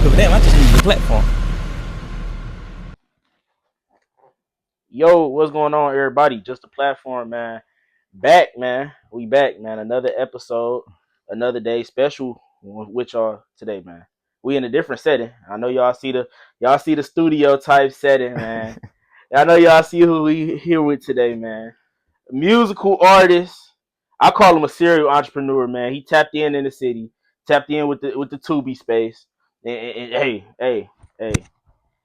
don't give a damn. I just need the platform. Yo, what's going on, everybody? Just a platform, man. Back, man. We back, man. Another episode, another day special with y'all today, man. We in a different setting. I know y'all see the studio type setting, man. I know y'all see who we here with today, man. Musical artist. I call him a serial entrepreneur, man. He tapped in the city, tapped in with the Tubi space. And hey,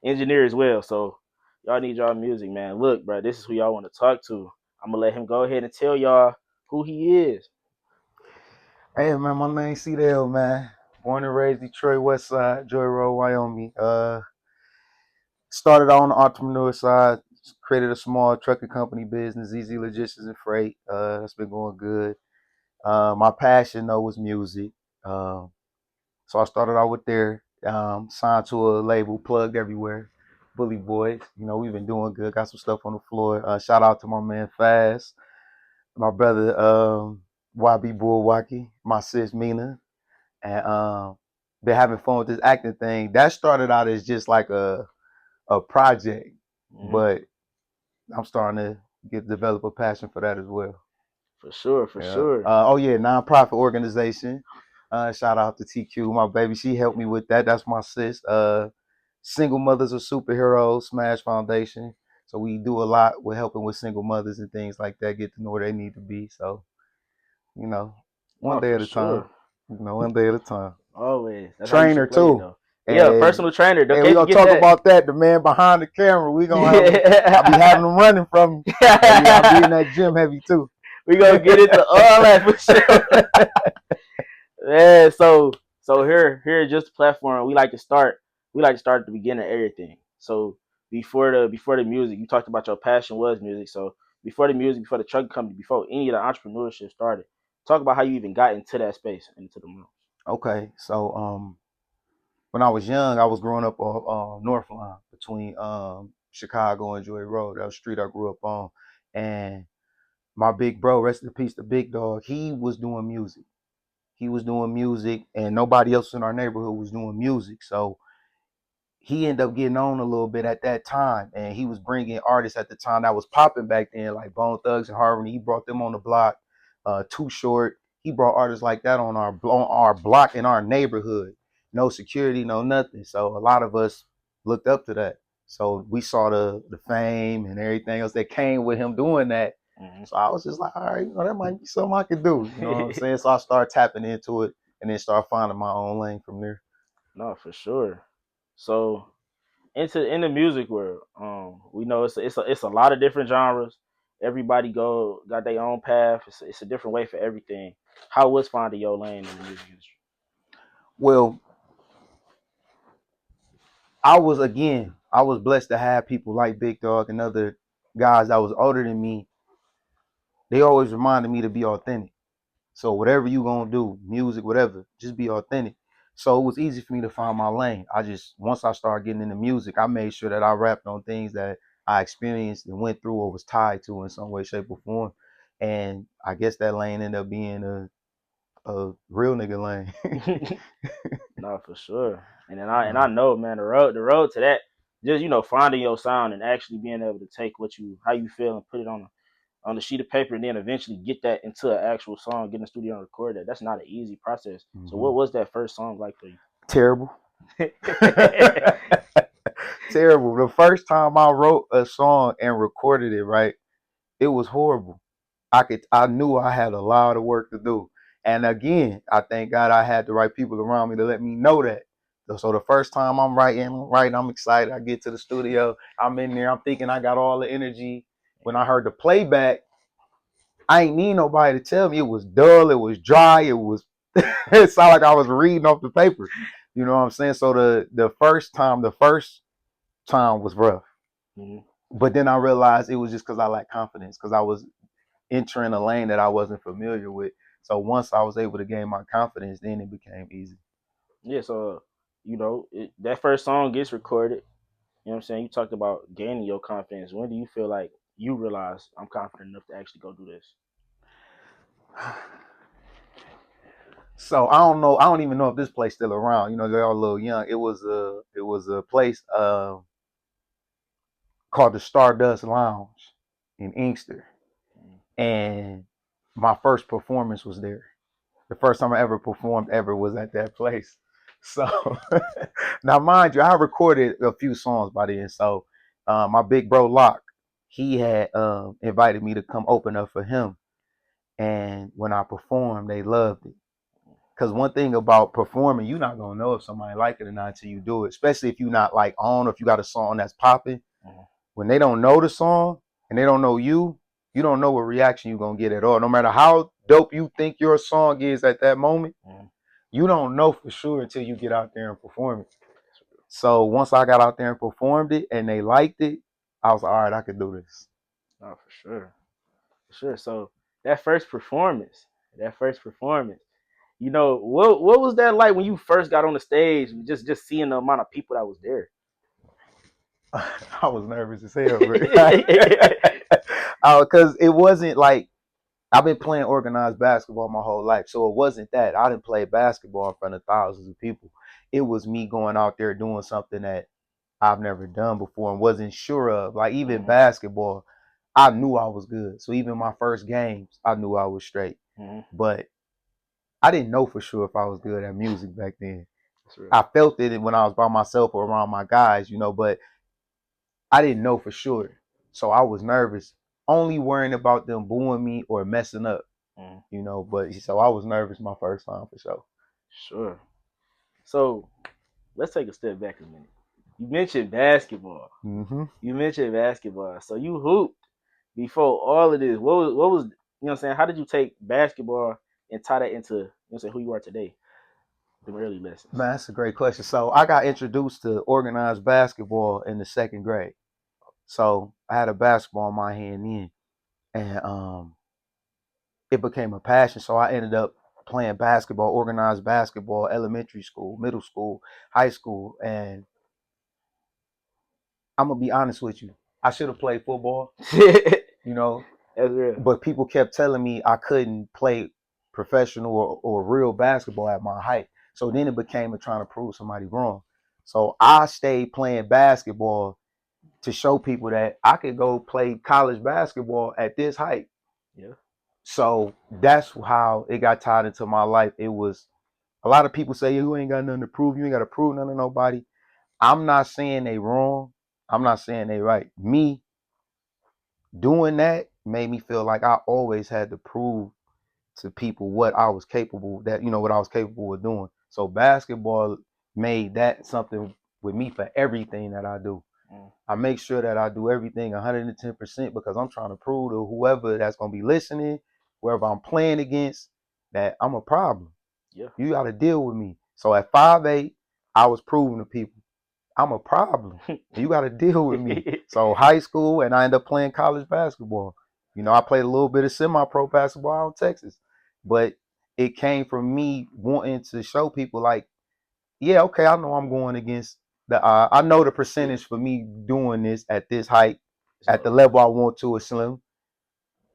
engineer as well. So y'all need y'all music, man. Look, bro, this is who y'all want to talk to. I'm gonna let him go ahead and tell y'all who he is. Hey man, my name's Dell, man. Born and raised Detroit West Side, Joy Road, Wyoming. Started on the entrepreneur side, created a small trucking company business, Easy Logistics and Freight. That's been going good. My passion though was music. So I started out with there, signed to a label, plugged everywhere. Bully Boys, we've been doing good. Got some stuff on the floor. Shout out to my man Faz, my brother YB Bulwaki, my sis Mina, and been having fun with this acting thing. That started out as just like a project, but I'm starting to develop a passion for that as well. For sure, for sure. Nonprofit organization. Shout out to TQ, my baby. She helped me with that. That's my sis. Single Mothers of Superheroes, Smash Foundation. So we do a lot with helping with single mothers and things like that, get to know where they need to be. So, one day at a time. One day at a time. Always. That's Trainer too. Though. Yeah, personal trainer. Hey, we gonna talk about that. The man behind the camera. We gonna have I'll be having them running from him. I'll be in that gym heavy too. We gonna get into all that for sure. Yeah, so here just a platform. We like to start at the beginning of everything. So before the music, you talked about your passion was music. So before the music, before the truck company, before any of the entrepreneurship started, talk about how you even got into that space, into the room. Okay, so when I was young, I was growing up on North Line between Chicago and Joy Road. That was the street I grew up on. And my big bro, rest in peace, the big dog, he was doing music. He was doing music, and nobody else in our neighborhood was doing music. So he ended up getting on a little bit at that time, and he was bringing artists at the time that was popping back then, like Bone Thugs and Harmony. He brought them on the block. Too Short. He brought artists like that on our block in our neighborhood. No security, no nothing. So a lot of us looked up to that. So we saw the fame and everything else that came with him doing that. Mm-hmm. So I was just like, all right, that might be something I could do. You know what I'm saying? So I started tapping into it and then started finding my own lane from there. No, for sure. So in the music world, we know it's a lot of different genres. Everybody got their own path. It's a different way for everything. How was finding your lane in the music industry? Well, I was blessed to have people like Big Dog and other guys that was older than me. They always reminded me to be authentic. So whatever you gonna do, music, whatever, just be authentic. So it was easy for me to find my lane. Once I started getting into music, I made sure that I rapped on things that I experienced and went through or was tied to in some way, shape, or form. And I guess that lane ended up being a real nigga lane. No, for sure. And then I know, man, the road to that, just finding your sound and actually being able to take how you feel and put it on the sheet of paper and then eventually get that into an actual song, get in the studio and record that. That's not an easy process. Mm-hmm. So what was that first song like for you? Terrible. Terrible. The first time I wrote a song and recorded it, right, it was horrible. I knew I had a lot of work to do. And again, I thank God I had the right people around me to let me know that. So the first time I'm writing, I'm excited. I get to the studio, I'm in there, I'm thinking I got all the energy. When I heard the playback, I ain't need nobody to tell me. It was dull, it was dry, it sounded like I was reading off the paper. You know what I'm saying? So the first time was rough. Mm-hmm. But then I realized it was just because I lacked confidence, because I was entering a lane that I wasn't familiar with. So once I was able to gain my confidence, then it became easy. Yeah, so that first song gets recorded. You know what I'm saying? You talked about gaining your confidence. When do you feel like you realize I'm confident enough to actually go do this? So I don't know. I don't even know if this place still around. You know, they're all a little young. It was a place called the Stardust Lounge in Inkster, and my first performance was there. The first time I ever performed ever was at that place. So now, mind you, I recorded a few songs by then. So my big bro Locke, he had invited me to come open up for him, and when I performed, they loved it. Because one thing about performing, you're not gonna know if somebody like it or not until you do it. Especially if you're not like on, or if you got a song that's popping. Mhm. When they don't know the song and they don't know you don't know what reaction you're gonna get at all. No matter how dope you think your song is at that moment, Mhm. you don't know for sure until you get out there and perform it. So once I got out there and performed it and they liked it, I was like, all right, I could do this. Oh, for sure, for sure. So that first performance, what was that like when you first got on the stage? Just seeing the amount of people that was there. I was nervous as hell, bro. Because it wasn't like I've been playing organized basketball my whole life. So it wasn't that. I didn't play basketball in front of thousands of people. It was me going out there doing something that I've never done before and wasn't sure of. Like even Mhm. basketball, I knew I was good. So even my first games, I knew I was straight. Mhm. But I didn't know for sure if I was good at music back then. That's real. I felt it when I was by myself or around my guys, but I didn't know for sure. So I was nervous, only worrying about them booing me or messing up, Mhm. but so I was nervous my first time for sure. Sure. So let's take a step back a minute. You mentioned basketball. Hmm. So you hooped before all of this. What was what I'm saying? How did you take basketball and tie that into what I'm saying who you are today? The early lessons. Man, that's a great question. So I got introduced to organized basketball in the second grade. So I had a basketball in my hand then, and it became a passion. So I ended up playing basketball, organized basketball, elementary school, middle school, high school, and I'm gonna be honest with you. I should have played football, That's you know, real. but people kept telling me I couldn't play professional or real basketball at my height. So then it became a trying to prove somebody wrong. So I stayed playing basketball to show people that I could go play college basketball at this height. Yeah. So that's how it got tied into my life. It was a lot of people say you ain't got nothing to prove. You ain't got to prove nothing to nobody. I'm not saying they wrong. I'm not saying they right. Me doing that made me feel like I always had to prove to people what I was capable what I was capable of doing. So basketball made that something with me for everything that I do. Mm. I make sure that I do everything 110% because I'm trying to prove to whoever that's going to be listening, whoever I'm playing against, that I'm a problem. Yeah. You got to deal with me. So at 5'8", I was proving to people I'm a problem. You got to deal with me. So high school, and I ended up playing college basketball. I played a little bit of semi-pro basketball out in Texas, but it came from me wanting to show people like, yeah, okay, I know I'm going against I know the percentage for me doing this at this height, It's at the low. level I want to is slim,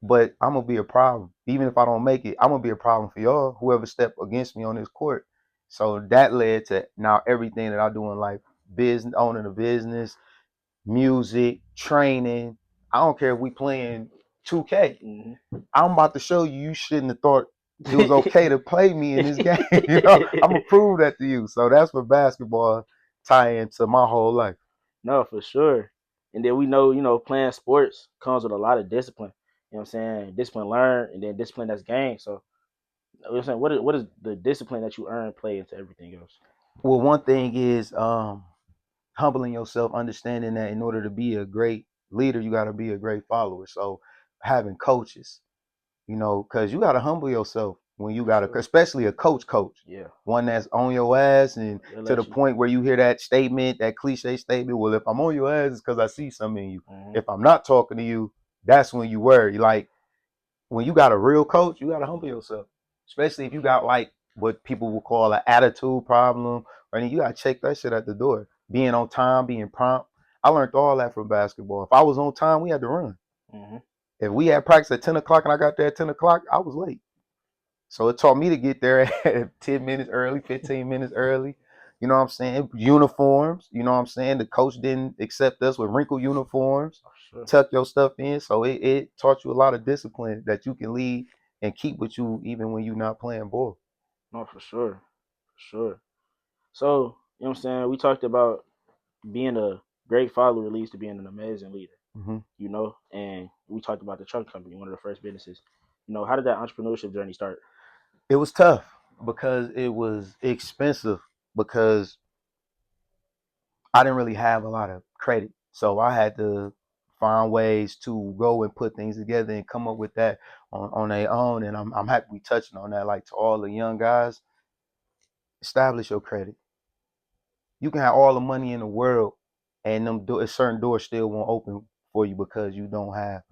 but I'm gonna be a problem. Even if I don't make it, I'm gonna be a problem for y'all, whoever step against me on this court. So that led to now everything that I do in life, business, owning a business, music, training. I don't care if we playing 2K. Mm-hmm. I'm about to show you shouldn't have thought it was okay to play me in this game. I'm gonna prove that to you. So that's what basketball tie into my whole life. No, for sure. And then we know, playing sports comes with a lot of discipline. You know what I'm saying? Discipline learned and then discipline that's gained. So you know what I'm saying, what is the discipline that you earn play into everything else? Well, one thing is humbling yourself, understanding that in order to be a great leader, you got to be a great follower. So having coaches, because you got to humble yourself when you For got to, sure. especially a coach, Yeah. one that's on your ass and They'll to the let you. point where you hear that statement, that cliche statement, well, if I'm on your ass, it's because I see something in you. Hmm. If I'm not talking to you, that's when you worry. Like when you got a real coach, you got to humble yourself, especially if you got like what people will call an attitude problem, or you got to check that shit at the door. Being on time, being prompt. I learned all that from basketball. If I was on time, we had to run. Hmm. If we had practice at 10 o'clock and I got there at 10 o'clock, I was late. So it taught me to get there at 10 minutes early, 15 minutes early. You know what I'm saying? Uniforms, you know what I'm saying? The coach didn't accept us with wrinkled uniforms. For sure. Tuck your stuff in. So it taught you a lot of discipline that you can lead and keep with you even when you're not playing ball. No, for sure. For sure. So, you know what I'm saying? We talked about being a great follower leads to being an amazing leader, Hmm. and we talked about the truck company, one of the first businesses. How did that entrepreneurship journey start? It was tough because it was expensive because I didn't really have a lot of credit. So I had to find ways to go and put things together and come up with that on their own. And I'm happy we touching on that. Like to all the young guys, establish your credit. You can have all the money in the world, and certain doors still won't open for you because you don't have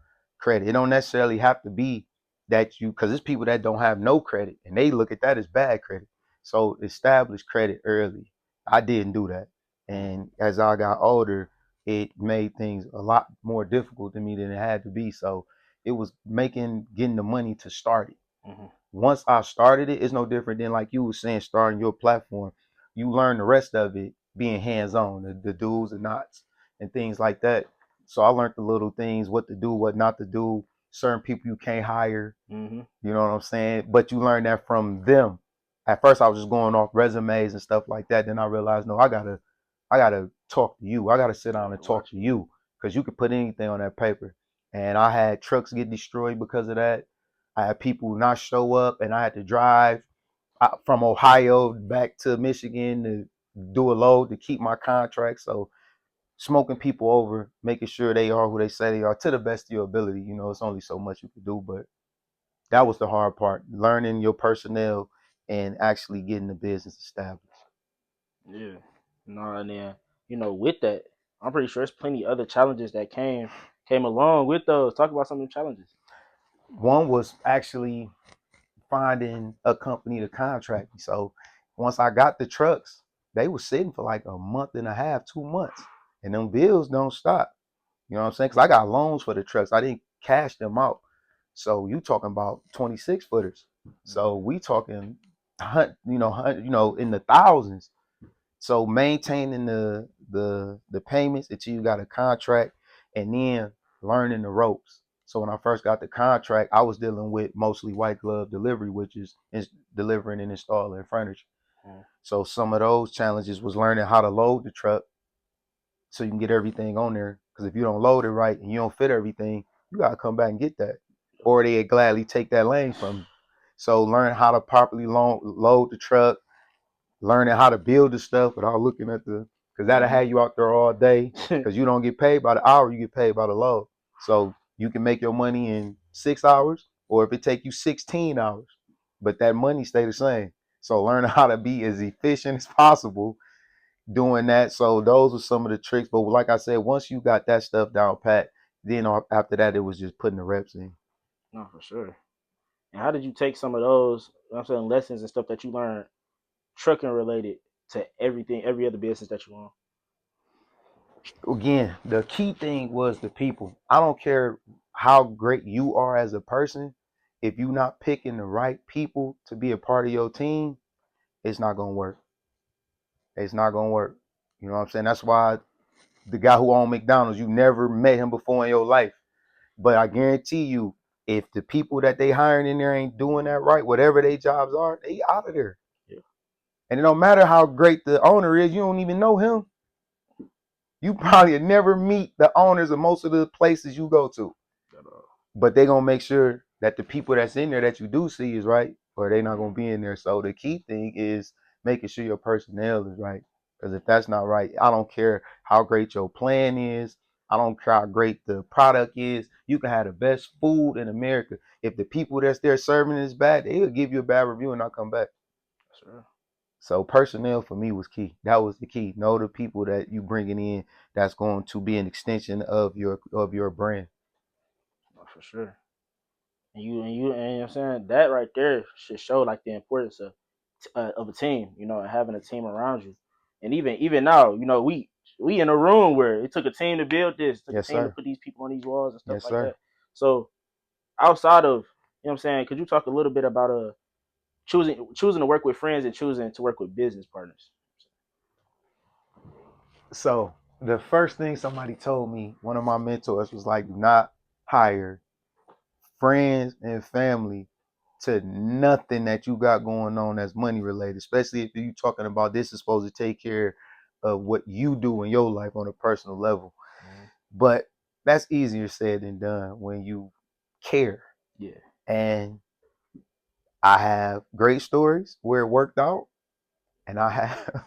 credit. It don't necessarily have to be that you, because there's people that don't have no credit, and they look at that as bad credit. So establish credit early. I didn't do that, and as I got older, it made things a lot more difficult to me than it had to be. So it was getting the money to start it. Mm-hmm. Once I started it, it's no different than like you were saying, starting your platform. You learn the rest of it being hands on, the do's and nots and things like that. So I learned the little things, what to do, what not to do, certain people you can't hire, Mm-hmm. you know what I'm saying? But you learn that from them. At first I was just going off resumes and stuff like that. Then I realized, no, I gotta talk to you. I gotta sit You down have and to talk watch to it. you because you could put anything on that paper. And I had trucks get destroyed because of that. I had people not show up, and I had to drive from Ohio back to Michigan to do a load to keep my contract. So smoking people over, making sure they are who they say they are to the best of your ability. It's only so much you can do, but that was the hard part, learning your personnel and actually getting the business established. Yeah. No, and then with that, I'm pretty sure there's plenty other challenges that came along with those. Talk about some of the challenges. One was actually finding a company to contract me. So once I got the trucks, they were sitting for like a month and a half, 2 months, and them bills don't stop. You know what I'm saying? Because I got loans for the trucks. I didn't cash them out. So you talking about 26 footers. So Mm-hmm. we talking, in the thousands. So maintaining the payments until you got a contract, and then learning the ropes. So when I first got the contract, I was dealing with mostly white glove delivery, which is delivering and installing furniture. So some of those challenges was learning how to load the truck so you can get everything on there. Because if you don't load it right and you don't fit everything, you gotta come back and get that, or they gladly take that lane from you. So learn how to properly load the truck, learning how to build the stuff without looking at because that'll Mm-hmm. have you out there all day. Because you don't get paid by the hour, you get paid by the load. So you can make your money in 6 hours, or if it take you 16 hours, but that money stay the same. So learn how to be as efficient as possible doing that. So those were some of the tricks. But like I said, once you got that stuff down pat, then after that it was just putting the reps in. No, for sure. And how did you take some of those, I'm saying, lessons and stuff that you learned trucking related to everything, every other business that you own? Again, the key thing was the people. I don't care how great you are as a person, if you're not picking the right people to be a part of your team, it's not gonna work. It's not gonna work. You know what I'm saying? That's why the guy who owned McDonald's, you never met him before in your life. But I guarantee you, if the people that they hiring in there ain't doing that right, whatever their jobs are, they out of there. Yeah. And it don't matter how great the owner is, you don't even know him. You probably never meet the owners of most of the places you go to. But they gonna make sure that the people that's in there that you do see is right, or they not gonna be in there. So the key thing is making sure your personnel is right. Because if that's not right, I don't care how great your plan is. I don't care how great the product is. You can have the best food in America. If the people that's there serving is bad, they'll give you a bad review and not come back. Sure. So personnel for me was key. That was the key. Know the people that you bringing in that's going to be an extension of your brand. No, for sure. And you know what I'm saying, that right there should show like the importance of a team, and having a team around you. And even now, we in a room where it took a team to build this, it took a Yes, team to sir. put these people on these walls and stuff Yes, like that. sir. So outside of, what I'm saying, could you talk a little bit about choosing to work with friends and choosing to work with business partners. So the first thing somebody told me, one of my mentors was like, do not hire friends and family to nothing that you got going on that's money related, especially if you're talking about this is supposed to take care of what you do in your life on a personal level. Mhm. But that's easier said than done when you care. Yeah. And I have great stories where it worked out, and I have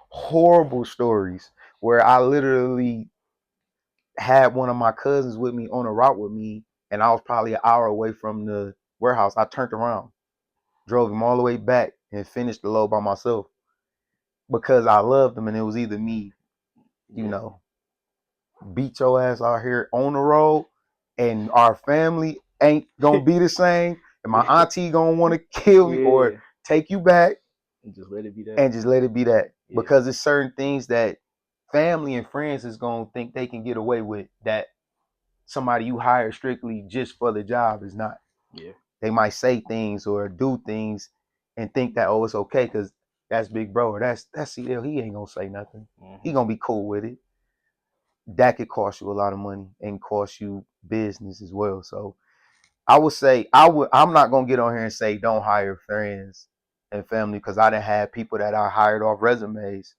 horrible stories where I literally had one of my cousins with me on a route with me, and I was probably an hour away from the warehouse. I turned around, drove him all the way back, and finished the load by myself because I loved him, and it was either me, you Yeah. know, beat your ass out here on the road, and our family ain't gonna be the same, and my Yeah. auntie gonna want to kill me or Yeah. take you back, And just let it be that. and just let it be that. Yeah. Because it's certain things that family and friends is gonna think they can get away with that somebody you hire strictly just for the job is not. Yeah. They might say things or do things and think that, oh, it's okay because that's big bro or that's CL. He ain't gonna say nothing. He Hmm. gonna be cool with it. That could cost you a lot of money and cost you business as well. So I would say I'm not gonna get on here and say don't hire friends and family because I done had people that I hired off resumes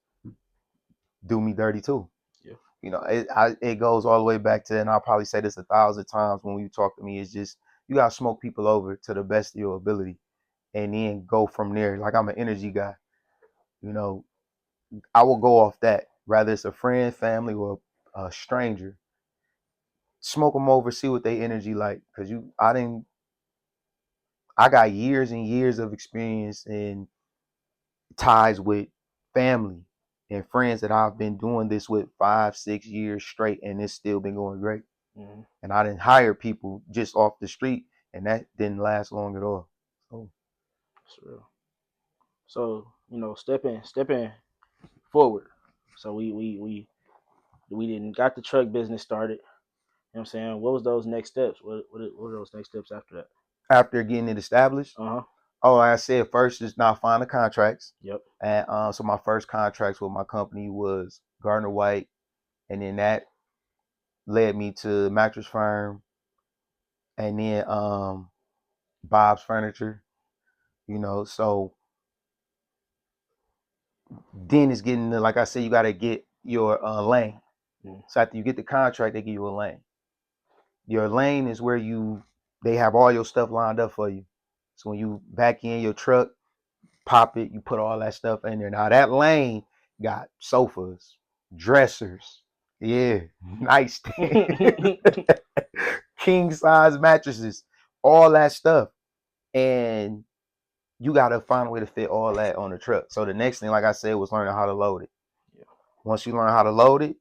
do me dirty too. Yeah. You know, it goes all the way back to, and I'll probably say this 1,000 times when you talk to me, it's just you gotta smoke people over to the best of your ability and then go from there. Like I'm an energy guy, you know, I will go off that, whether it's a friend, family, or a stranger. Smoke them over, see what they energy like, cause I got years and years of experience and ties with family and friends that I've been doing this with 5, 6 years straight, and it's still been going great. Hmm. And I didn't hire people just off the street, and that didn't last long at all. So That's real. So stepping forward. So we didn't got the truck business started. You know what I'm saying? What was those next steps? What were those next steps after that? after getting it established, Uh huh. oh, like I said, first is not find the contracts. Yep. And so my first contracts with my company was Gardner White, and then that led me to Mattress Firm, and then Bob's Furniture. You know, so then it's getting to, like I said, you got to get your lane. Mm. So after you get the contract, they give you a lane. Your lane is where they have all your stuff lined up for you. So when you back in your truck, pop it, you put all that stuff in there. Now that lane got sofas, dressers, yeah, nightstands, king size mattresses, all that stuff. And you gotta find a way to fit all that on the truck. So the next thing, like I said, was learning how to load it. Yeah. Once you learn how to load it,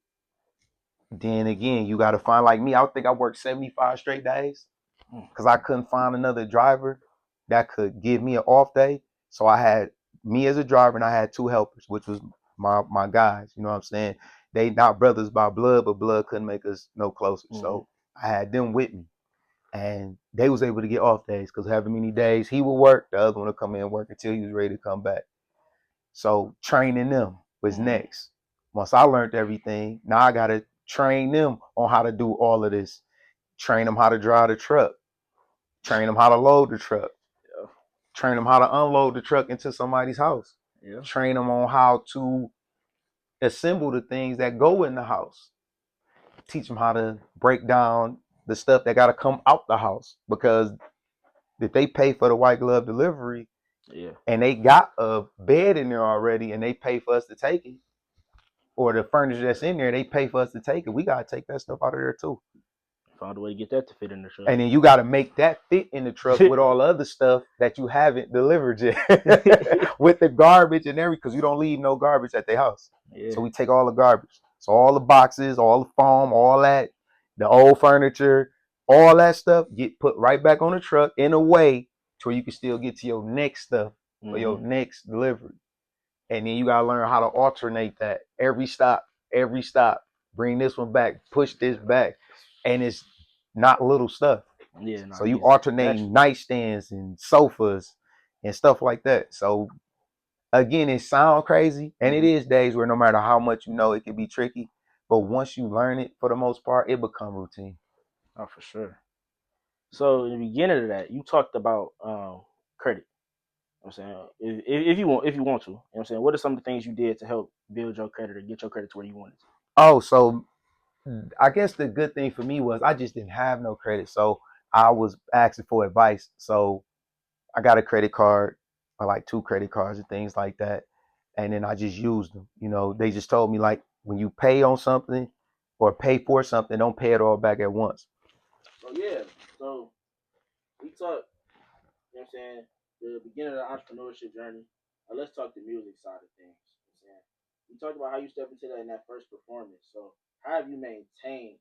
then again, you gotta find, like me, I think I worked 75 straight days Mm. because I couldn't find another driver that could give me an off day. So I had me as a driver and I had two helpers, which was my guys. You know what I'm saying? They not brothers by blood, but blood couldn't make us no closer. Hmm. So I had them with me. And they was able to get off days because however many days he would work, the other one would come in and work until he was ready to come back. So training them was Hmm. next. Once I learned everything, now I gotta train them on how to do all of this. Train them how to drive the truck. Train them how to load the truck. Yeah. Train them how to unload the truck into somebody's house. Yeah. Train them on how to assemble the things that go in the house. Teach them how to break down the stuff that got to come out the house because if they pay for the white glove delivery Yeah. and they got a bed in there already and they pay for us to take it, or the furniture that's in there, they pay for us to take it. We gotta take that stuff out of there too. Found a way to get that to fit in the truck. And then you gotta make that fit in the truck with all the other stuff that you haven't delivered yet. With the garbage and everything, because you don't leave no garbage at their house. Yeah. So we take all the garbage. So all the boxes, all the foam, all that, the old furniture, all that stuff get put right back on the truck in a way to where you can still get to your next stuff or Hmm. your next delivery. And then you gotta learn how to alternate that every stop. Bring this one back, push this back, and it's not little stuff. Yeah. No, So it you gets alternate actually. nightstands and sofas and stuff like that. So again, it sounds crazy, and it Mm-hmm. is days where no matter how much you know, it can be tricky. But once you learn it, for the most part, it become routine. Oh, for sure. So in the beginning of that, you talked about credit. You know what I'm saying, if you want, to, you know what I'm saying, what are some of the things you did to help build your credit or get your credit to where you wanted to? Oh, so I guess the good thing for me was I just didn't have no credit, so I was asking for advice. So I got a credit card, or like two credit cards and things like that, and then I just used them. They just told me like when you pay on something or pay for something, don't pay it all back at once. So yeah, so we talked, you know what I'm saying, the beginning of the entrepreneurship journey. Let's talk the music side of things. You know what I'm saying, we talked about how you stepped into that in that first performance. So how have you maintained,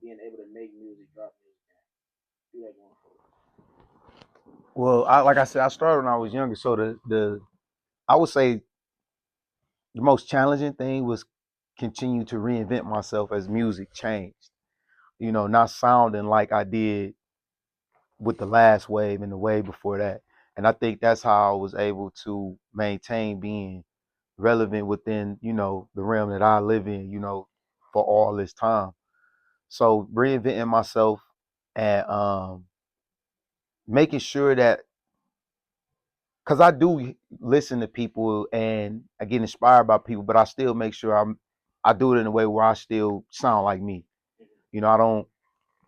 being able to make music, drop music, and do that going forward? Well, like I said, I started when I was younger, so the I would say the most challenging thing was continue to reinvent myself as music changed. Not sounding like I did with the last wave and the wave before that. And I think that's how I was able to maintain being relevant within, the realm that I live in, for all this time. So reinventing myself and making sure that, because I do listen to people and I get inspired by people, but I still make sure I do it in a way where I still sound like me. I don't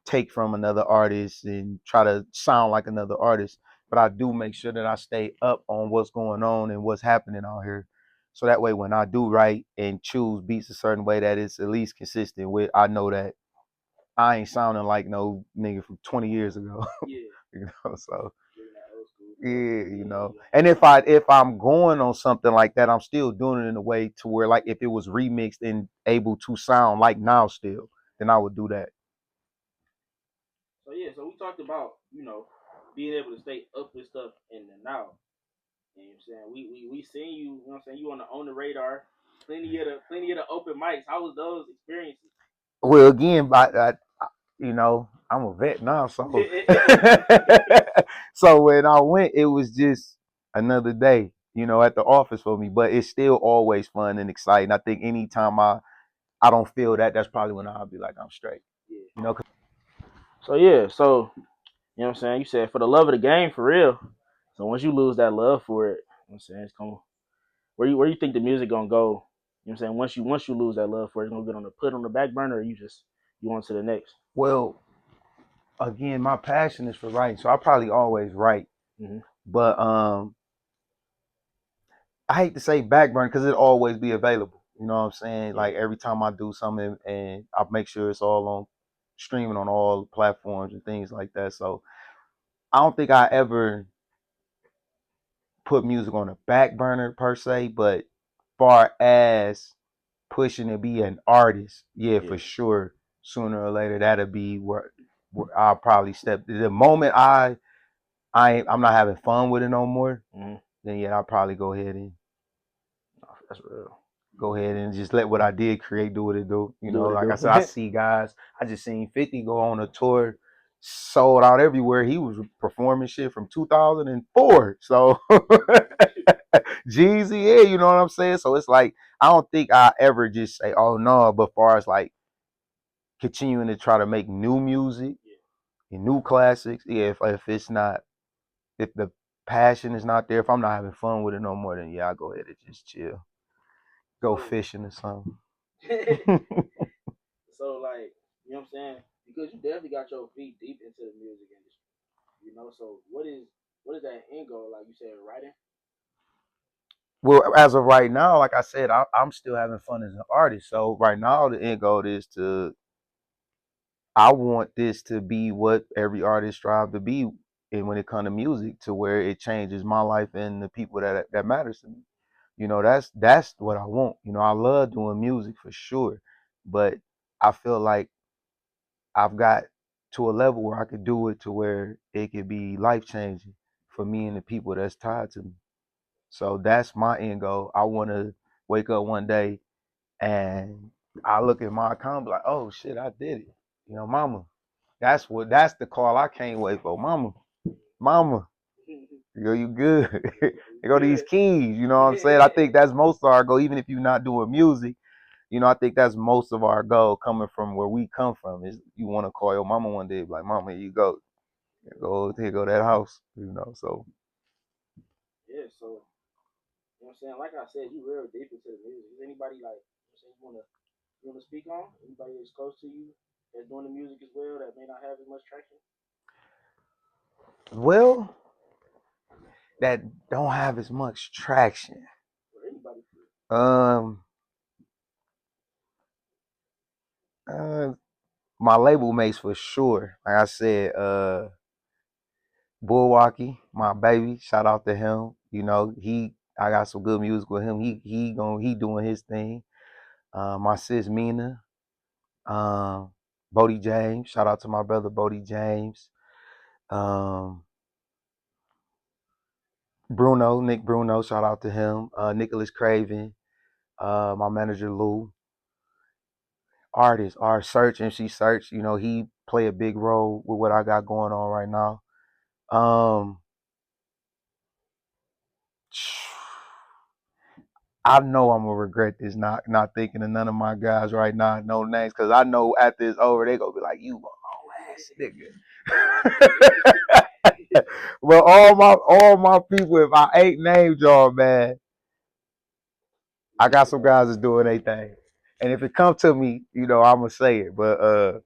take from another artist and try to sound like another artist, but I do make sure that I stay up on what's going on and what's happening out here. So that way, when I do write and choose beats a certain way that it's at least consistent with, I know that I ain't sounding like no nigga from 20 years ago. Yeah, So getting that old school yeah, flow. And if I'm going on something like that, I'm still doing it in a way to where like if it was remixed and able to sound like now still, then I would do that. So yeah, so we talked about, being able to stay up with stuff in the now. You know what I'm saying? We seen you, you know what I'm saying, you on the radar. Plenty of the open mics. How was those experiences? Well, again, I'm a vet now, so so when I went, it was just another day, at the office for me. But it's still always fun and exciting. I think anytime I don't feel that, that's probably when I'll be like I'm straight. Yeah. You know, 'cause So yeah, so you know what I'm saying? You said for the love of the game for real. So once you lose that love for it, you know what I'm saying, it's gonna where you think the music gonna go? You know what I'm saying? Once you lose that love for it, it's gonna get put on the back burner or you on to the next. well, again, my passion is for writing, so I probably always write. Mm-hmm. But I hate to say back burner because it always be available. You know what I'm saying? Yeah. Like every time I do something, and I make sure it's all on streaming on all platforms and things like that. So I don't think I ever put music on a back burner per se, but far as pushing to be an artist, yeah, Yeah. for sure. Sooner or later, that'll be where I'll probably step. The moment I'm not having fun with it no more, Mm-hmm. then yeah, I'll probably That's real. go ahead and just let what I did create do what it do. Do what it Like I do. said, I see guys. I just seen 50 go on a tour, sold out everywhere. He was performing shit from 2004. So Jeezy, yeah, you know what I'm saying? So it's like I don't think I ever just say, oh no, but far as like continuing to try to make new music and new classics, yeah, if it's not if the passion is not there, if I'm not having fun with it no more, then yeah, I go ahead and just chill. Go So fishing or something. so like, you know what I'm saying? Because you definitely got your feet deep into the music industry. So what is that end goal? Like you said, writing? Well, as of right now, like I said, I'm still having fun as an artist. So right now, the end goal is I want this to be what every artist strive to be, and when it comes to music, to where it changes my life and the people that matters to me. That's what I want. I love doing music for sure, but I feel like I've got to a level where I could do it to where it could be life changing for me and the people that's tied to me. So that's my end goal. I want to wake up one day and I look at my account and be like, oh shit, I did it. Mama. That's the call I can't wait for. Mama. Mama. You good. They go these keys, you know what I'm saying? I think that's most of our goal, even if you're not doing music. I think that's most of our goal coming from where we come from. Is you want to call your mama one day, like, mama, here you go. Here go that house, so. Yeah, so you know what I'm saying? Like I said, you real deep into the music. Is anybody like you wanna speak on? Anybody that's close to you that's doing the music as well that may not have as much traction? Well, that don't have as much traction. Or anybody for real? Um, uh, my label mates for sure. Like I said, Bullwalkie, my baby. Shout out to him. I got some good music with him. He doing his thing. My sis Mina, Bodie James. Shout out to my brother Bodie James. Um, Nick Bruno. Shout out to him. Nicholas Craven. My manager Lou. Artists, our Search, MC Search. He play a big role with what I got going on right now. I know I'm gonna regret this, not thinking of none of my guys right now, no names, because I know after it's over, they gonna be like, you ass nigga. Well, all my people, if I ain't named y'all, man, I got some guys that's doing their thing. And if it come to me, I'm gonna say it. But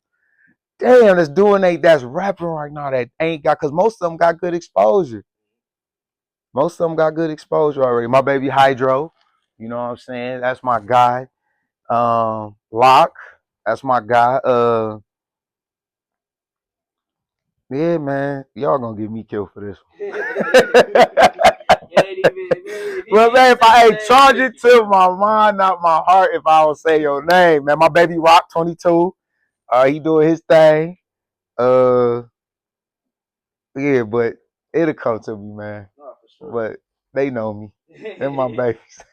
damn, that's rapping right now that ain't got, because most of them got good exposure. Most of them got good exposure already. My baby Hydro, you know what I'm saying? That's my guy. Locke, that's my guy. Yeah, man, y'all gonna get me killed for this one. Well, man, if I ain't charge it to my mind, not my heart, if I don't say your name, man, my baby Rock 22, he doing his thing. Yeah, but it'll come to me, man. No, for sure. But they know me. They're my babies.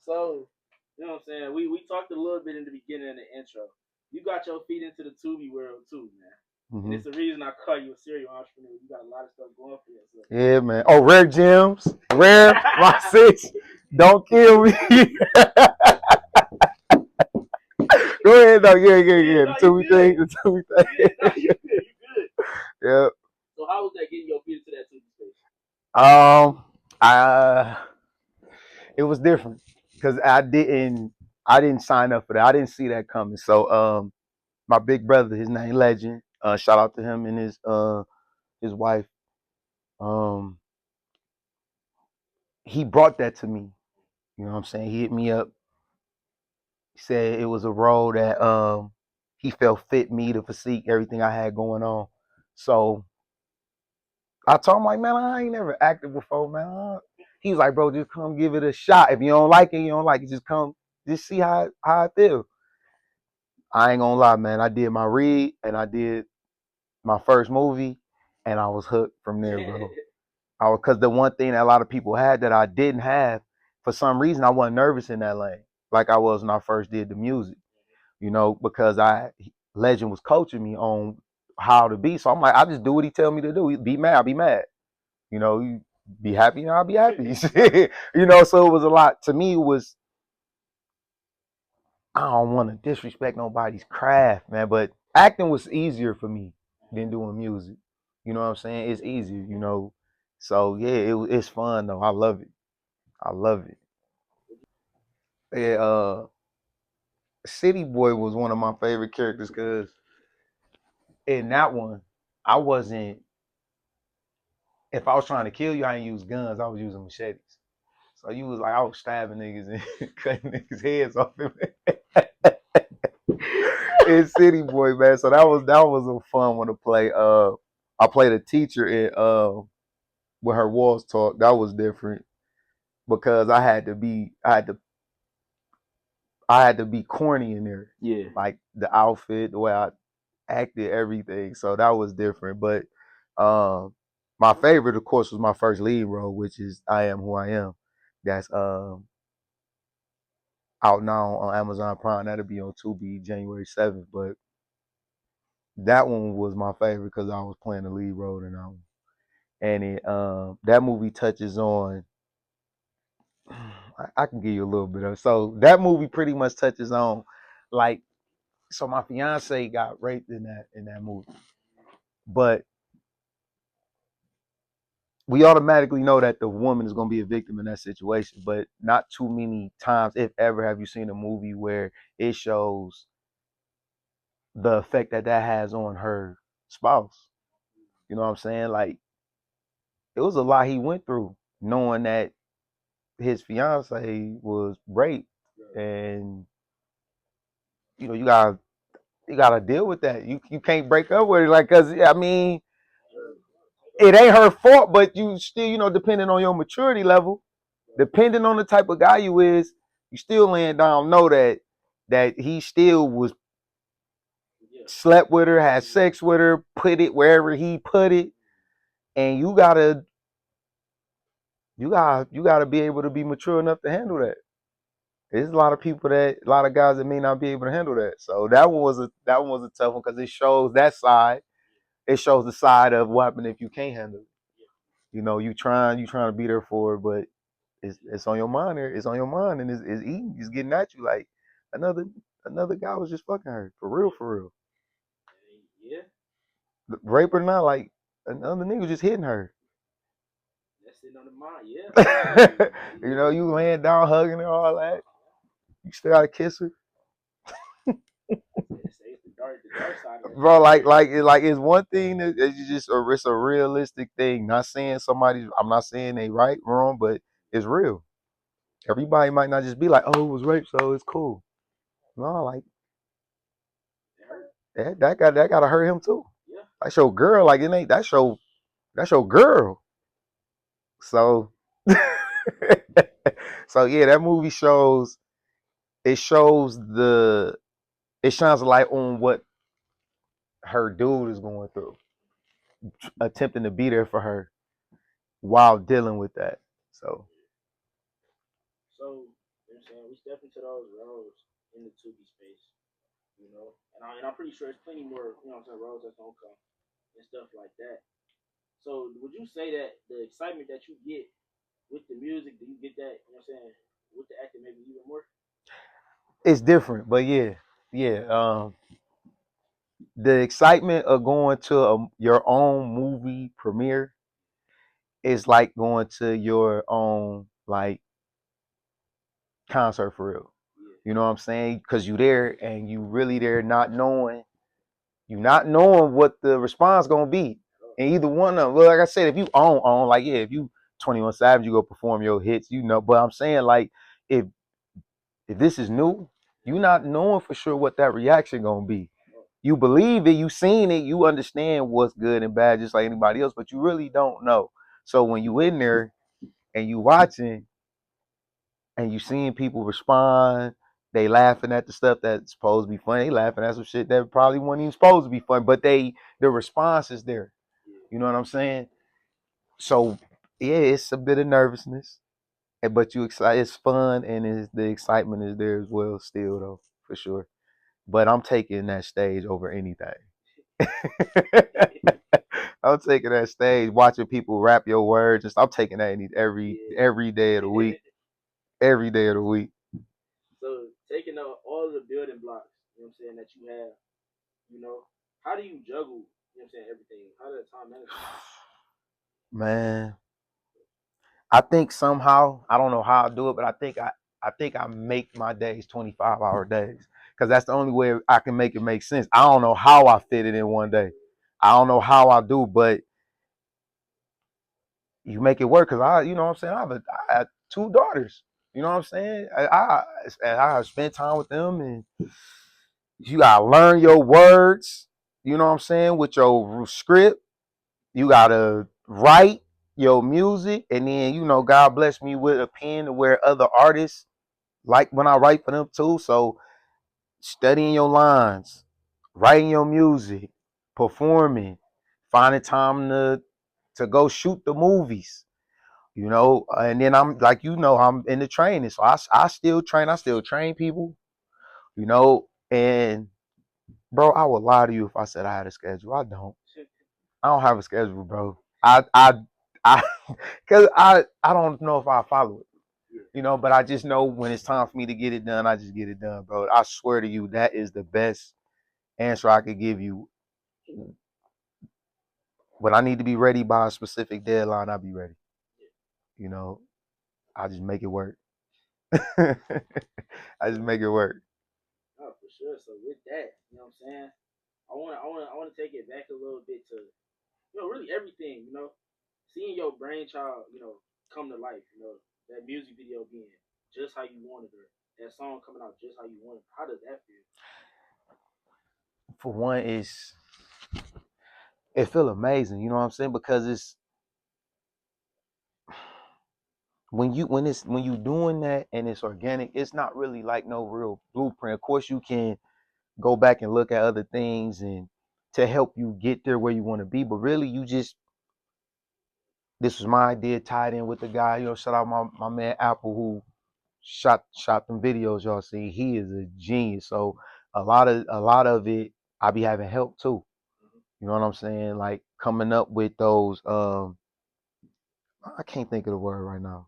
So, you know what I'm saying? We talked a little bit in the beginning of the intro. You got your feet into the Tubi world too, man. And it's the reason I call you a serial entrepreneur. You got a lot of stuff going for yourself. Yeah, man. Oh, Rare Gems. Rare, my sis. Don't kill me. Go ahead, though. Yeah. The Tubi thing. The Tubi thing. You good. Yeah. So how was that getting your feet into that Tubi space? I it was different because I didn't sign up for that. I didn't see that coming. So my big brother, his name Legend. Shout out to him and his wife. Um, he brought that to me. You know what I'm saying? He hit me up. He said it was a role that he felt fit me, the physique, everything I had going on. So I told him, like, man, I ain't never acted before, man. He was like, bro, just come give it a shot. If you don't like it, you don't like it. Just come, just see how I feel. I ain't gonna lie, man. I did my read and I did my first movie, and I was hooked from there, bro. Because the one thing that a lot of people had that I didn't have, for some reason, I wasn't nervous in that lane like I was when I first did the music. Because Legend was coaching me on how to be. So I'm like, I just do what he tell me to do. Be mad, I'll be mad. You be happy, I'll be happy. So it was a lot. To me, it was, I don't want to disrespect nobody's craft, man, but acting was easier for me than doing music. You know what I'm saying? It's easier. So yeah, it's fun though. I love it. I love it. Yeah, City Boy was one of my favorite characters because in that one, I wasn't. If I was trying to kill you, I didn't use guns. I was using machetes. So you was like, I was stabbing niggas and cutting niggas heads off him. In City Boy, man. So that was a fun one to play. I played a teacher in with her walls talk. That was different because I had to be corny in there. Yeah. Like the outfit, the way I acted, everything. So that was different. But my favorite, of course, was my first lead role, which is I Am Who I Am. That's out now on Amazon Prime. That'll be on Tubi January 7th. But That one was my favorite because I was playing the lead role in that one. And that movie touches on. I can give you a little bit of. So that movie pretty much touches on, like, so my fiance got raped in that movie, but we automatically know that the woman is going to be a victim in that situation. But not too many times, if ever, have you seen a movie where it shows the effect that has on her spouse. You know what I'm saying? Like, it was a lot he went through knowing that his fiance was raped, and you gotta deal with that. You can't break up with it, like, cause I mean, it ain't her fault, but you still, depending on your maturity level, depending on the type of guy you is, you still laying down know that he still was slept with her, had sex with her, put it wherever he put it, and you gotta be able to be mature enough to handle that. There's a lot of guys that may not be able to handle that. So that one was a tough one because it shows that side. It shows the side of what happens if you can't handle it. You trying to be there for it, but it's on your mind. It's on your mind, and it's eating. It's getting at you like another another guy was just fucking her for real, for real. Yeah, Rape or not, like another nigga was just hitting her. that's sitting on the mind. Yeah, You laying down, hugging her, all that. You still gotta kiss her. it's the dark side of that Bro, shit. like it's one thing that it's just it's a realistic thing. Not saying I'm not saying they right, wrong, but it's real. Everybody might not just be like, oh, it was rape, so it's cool. No, like It hurt. that gotta hurt him too. Yeah. That's your girl, like it ain't that's your girl. So so yeah, that movie shows it shines a light on what her dude is going through, attempting to be there for her while dealing with that. So So, you know what I'm saying? We step into those roles in the 2B space, and I'm pretty sure there's plenty more, roles that's gonna come and stuff like that. So, would you say that the excitement that you get with the music, do you get that, with the acting maybe even more? it's different, but yeah, yeah. The excitement of going to your own movie premiere is like going to your own like concert for real. You know what I'm saying? Because you there and you really there, not knowing what the response gonna be. And either one of them, well, like I said, if you own, like yeah, if you 21 Savage, you go perform your hits, But I'm saying like if if this is new, you not knowing for sure what that reaction gonna be. You believe it, you seen it, you understand what's good and bad just like anybody else, but you really don't know. So when you in there and you watching and you seeing people respond, they laughing at the stuff that's supposed to be funny. They laughing at some shit that probably wasn't even supposed to be funny, but the response is there. You know what I'm saying? So yeah, it's a bit of nervousness, but you excited. It's fun, and the excitement is there as well. Still though, for sure. But I'm taking that stage over anything. I'm taking that stage, watching people rap your words. I'm taking that every day of the week. Every day of the week. So, taking all of the building blocks, that you have, how do you juggle, everything? How does time management? Man, I think somehow I don't know how I do it, but I think I make my days 25-hour days because that's the only way I can make it make sense. I don't know how I fit it in one day. I don't know how I do, but you make it work because you know what I'm saying. I have two daughters. You know what I'm saying. I spend time with them, and you gotta learn your words. You know what I'm saying with your script. You gotta write your music, and then God bless me with a pen to where other artists like when I write for them too. So studying your lines, writing your music, performing, finding time to go shoot the movies. And then I'm like I'm in the training, so I still train. I still train people. And Bro, I would lie to you if I said I had a schedule. I don't. I don't have a schedule, bro. I, cause I don't know if I follow it, but I just know when it's time for me to get it done, I just get it done, bro. I swear to you, that is the best answer I could give you. When I need to be ready by a specific deadline, I'll be ready. You know, I just make it work. I just make it work. Oh, for sure. So with that, you know what I'm saying? I wanna take it back a little bit to, really everything, seeing your brainchild, come to life, that music video being just how you wanted it, that song coming out just how you wanted it. How does that feel? For one, it feel amazing. You know what I'm saying? Because it's when you doing that and it's organic, it's not really like no real blueprint. Of course, you can go back and look at other things and to help you get there where you want to be. But really, you just this was my idea, tied in with the guy. Shout out my man Apple who shot them videos y'all see. He is a genius. So a lot of it, I be having help too. You know what I'm saying? Like coming up with those. I can't think of the word right now,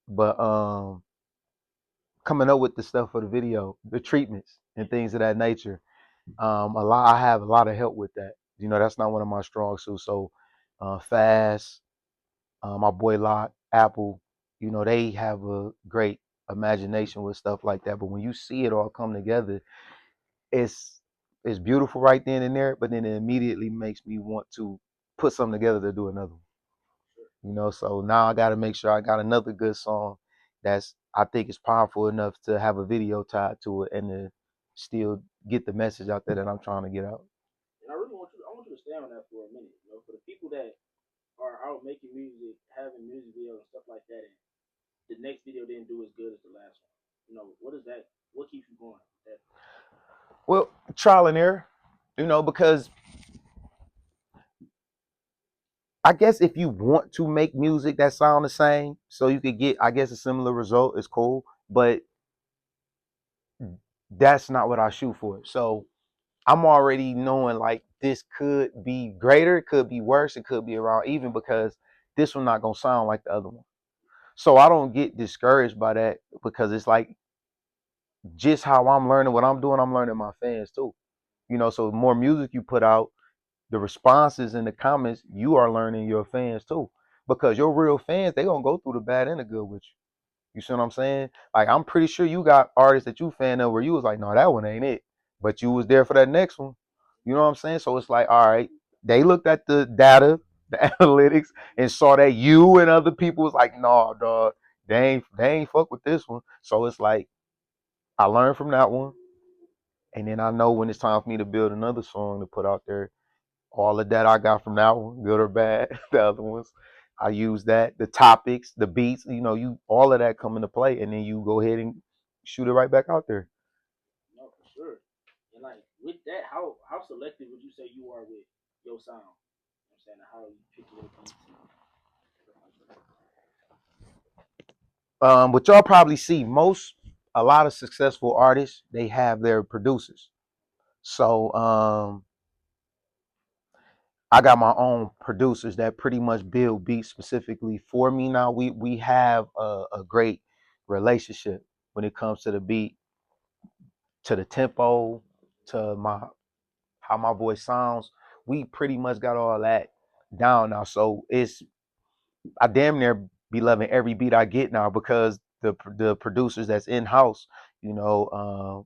but coming up with the stuff for the video, the treatments and things of that nature. I have a lot of help with that. That's not one of my strong suits. So, Fast, my boy Lot, Apple, they have a great imagination with stuff like that. But when you see it all come together, it's it's beautiful right then and there. But then it immediately makes me want to put something together to do another one. So now I got to make sure I got another good song that's I think is powerful enough to have a video tied to it and to still get the message out there that I'm trying to get out. And I want you to stay on that for a minute. For the people that are out making music, having music videos and stuff like that, and the next video didn't do as good as the last one. What is that? What keeps you going? That Well, trial and error, because I guess if you want to make music that sound the same, so you could get, I guess, a similar result, is cool. But that's not what I shoot for. So I'm already knowing like this could be greater, it could be worse, it could be around even because this one not gonna sound like the other one. So I don't get discouraged by that because it's like just how I'm learning what I'm doing, I'm learning my fans too. So the more music you put out, the responses in the comments, you are learning your fans too. Because your real fans, they gonna go through the bad and the good with you. You see what I'm saying? Like I'm pretty sure you got artists that you fan of where you was like, no, that one ain't it. But you was there for that next one. You know what I'm saying? So it's like, all right, they looked at the data, the analytics, and saw that you and other people was like, no, dog, they ain't fuck with this one. So it's like I learned from that one. And then I know when it's time for me to build another song to put out there, all of that I got from that one, good or bad. The other ones, I use that. The topics, the beats, you all of that come into play, and then you go ahead and shoot it right back out there. no, for sure. And like with that, how selective would you say you are with your sound? I'm saying how you pick your beats and stuff like that. But y'all probably see a lot of successful artists, they have their producers. So I got my own producers that pretty much build beats specifically for me. Now we have a great relationship when it comes to the beat, to the tempo, to my how my voice sounds. We pretty much got all that down now. So I damn near be loving every beat I get now because the producers that's in house, you know,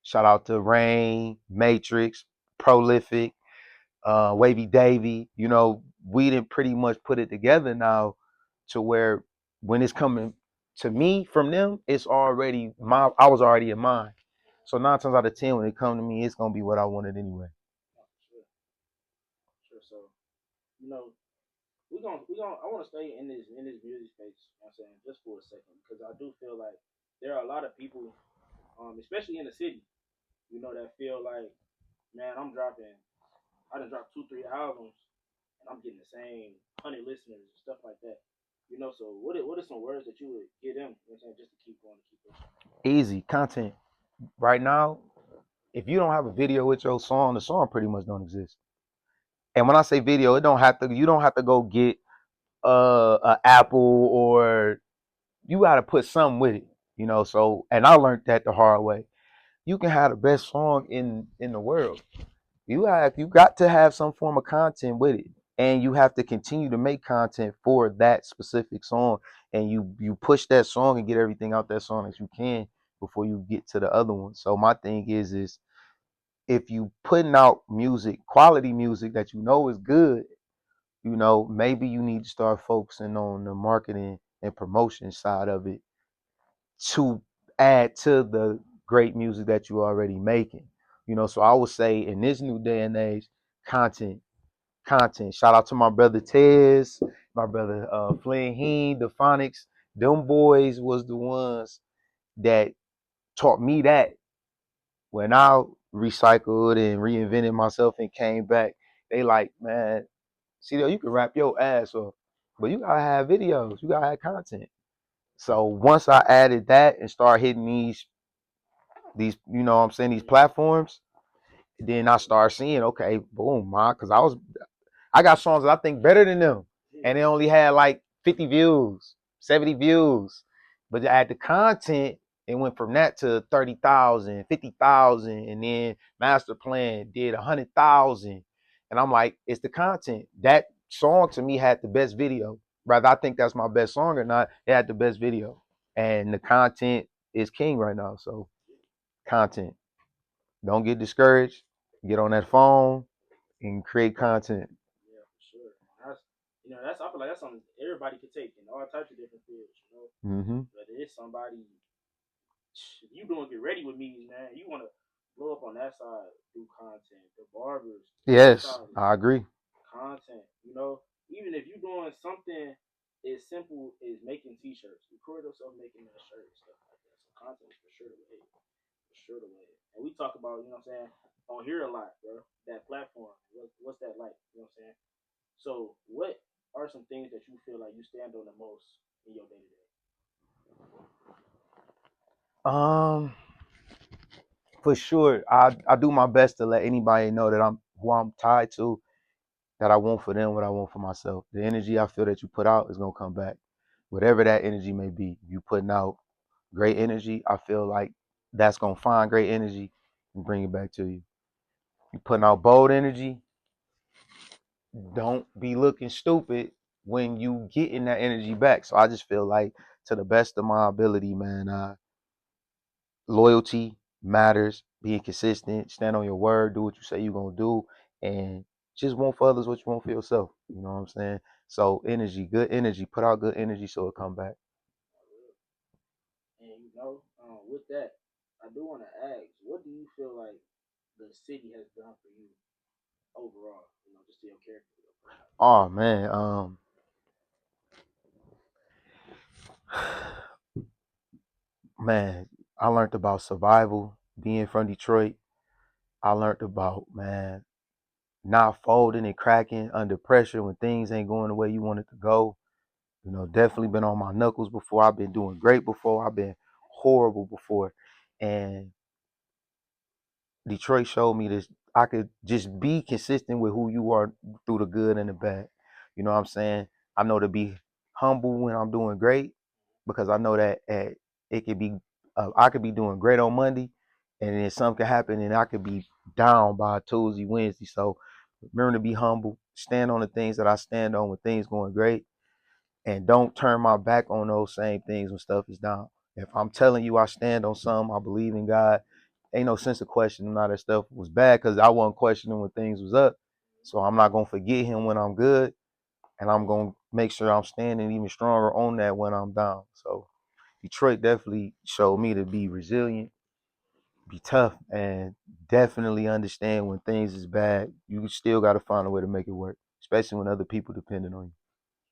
shout out to Rain, Matrix, Prolific, Wavy Davy. We didn't pretty much put it together now to where when it's coming to me from them, it's already I was already in mine. So 9 times out of 10, when it come to me, it's gonna be what I wanted anyway. Oh, sure, sure. So you know, we gonna I want to stay in this music space. You know what I'm saying, just for a second, because I do feel like there are a lot of people, especially in the city, that feel like, man, I done dropped 2 3 albums, and I'm getting the same 100 listeners and stuff like that. So what are some words that you would give them? You know what I'm saying, just to keep going, to keep pushing. Easy content right now. if you don't have a video with your song, the song pretty much don't exist. And when I say video, it don't have to. You don't have to go get a Apple, or you got to put something with it. You know. So, and I learned that the hard way. You can have the best song in the world. You got to have some form of content with it, and you have to continue to make content for that specific song, and you push that song and get everything out that song as you can before you get to the other one. So my thing is if you putting out music, quality music that you know is good, maybe you need to start focusing on the marketing and promotion side of it to add to the great music that you're already making. So I would say in this new day and age, content, content. Shout out to my brother Tez, my brother Flynn Heen, the Phonics. Them boys was the ones that taught me that when I recycled and reinvented myself and came back. They like, man, see, you can rap your ass off, but you gotta have videos, you gotta have content. So once I added that and started hitting these, what I'm saying, these platforms, then I started seeing, okay, boom, because I got songs that I think better than them, and they only had like 50 views, 70 views, but to add the content, it went from that to 30,000, 50,000, and then Master Plan did 100,000, and I'm like, it's the content. That song to me had the best video. Whether I think that's my best song or not, it had the best video, and the content is king right now. So content. Don't get discouraged. Get on that phone and create content. Yeah, for sure. That's that's I feel like that's something everybody could take in all types of different fields. Mm-hmm. Whether it's somebody, if you doing get ready with me, man, you want to blow up on that side through content. The barbers, Yes, hairstylists, I agree. content. Even if you're doing something as simple as making T-shirts, record yourself making that shirt and stuff like that. So content is for sure the way. For sure the way. And we talk about, you know what I'm saying, on here a lot, bro. That platform. What's that like? You know what I'm saying? So, what are some things that you feel like you stand on the most in your day to day? Um, for sure, I do my best to let anybody know that I'm who I'm tied to, that I want for them what I want for myself. The energy I feel that you put out is gonna come back, whatever that energy may be. If you putting out great energy, I feel like that's gonna find great energy and bring it back to you. You putting out bold energy, don't be looking stupid when you getting that energy back. So I just feel like, to the best of my ability, man, loyalty matters. Being consistent, stand on your word, do what you say you're gonna do, and just want for others what you want for yourself. You know what I'm saying? So energy, good energy, put out good energy so it come back. And with that, I do want to ask, what do you feel like the city has done for you overall? Just to your character, your personality. Oh man, man, I learned about survival being from Detroit. I learned about, man, not folding and cracking under pressure when things ain't going the way you want it to go. Definitely been on my knuckles before. I've been doing great before. I've been horrible before. And Detroit showed me this. I could just be consistent with who you are through the good and the bad. You know what I'm saying? I know to be humble when I'm doing great, because I know that it could be, I could be doing great on Monday, and then something could happen and I could be down by Tuesday, Wednesday. So remember to be humble, stand on the things that I stand on when things going great, and don't turn my back on those same things when stuff is down. If I'm telling you I stand on something, I believe in God, ain't no sense of questioning all that stuff was bad, because I wasn't questioning when things was up. So I'm not gonna forget him when I'm good, and I'm gonna make sure I'm standing even stronger on that when I'm down. So Detroit definitely showed me to be resilient, be tough, and definitely understand when things is bad. You still got to find a way to make it work, especially when other people depending on you.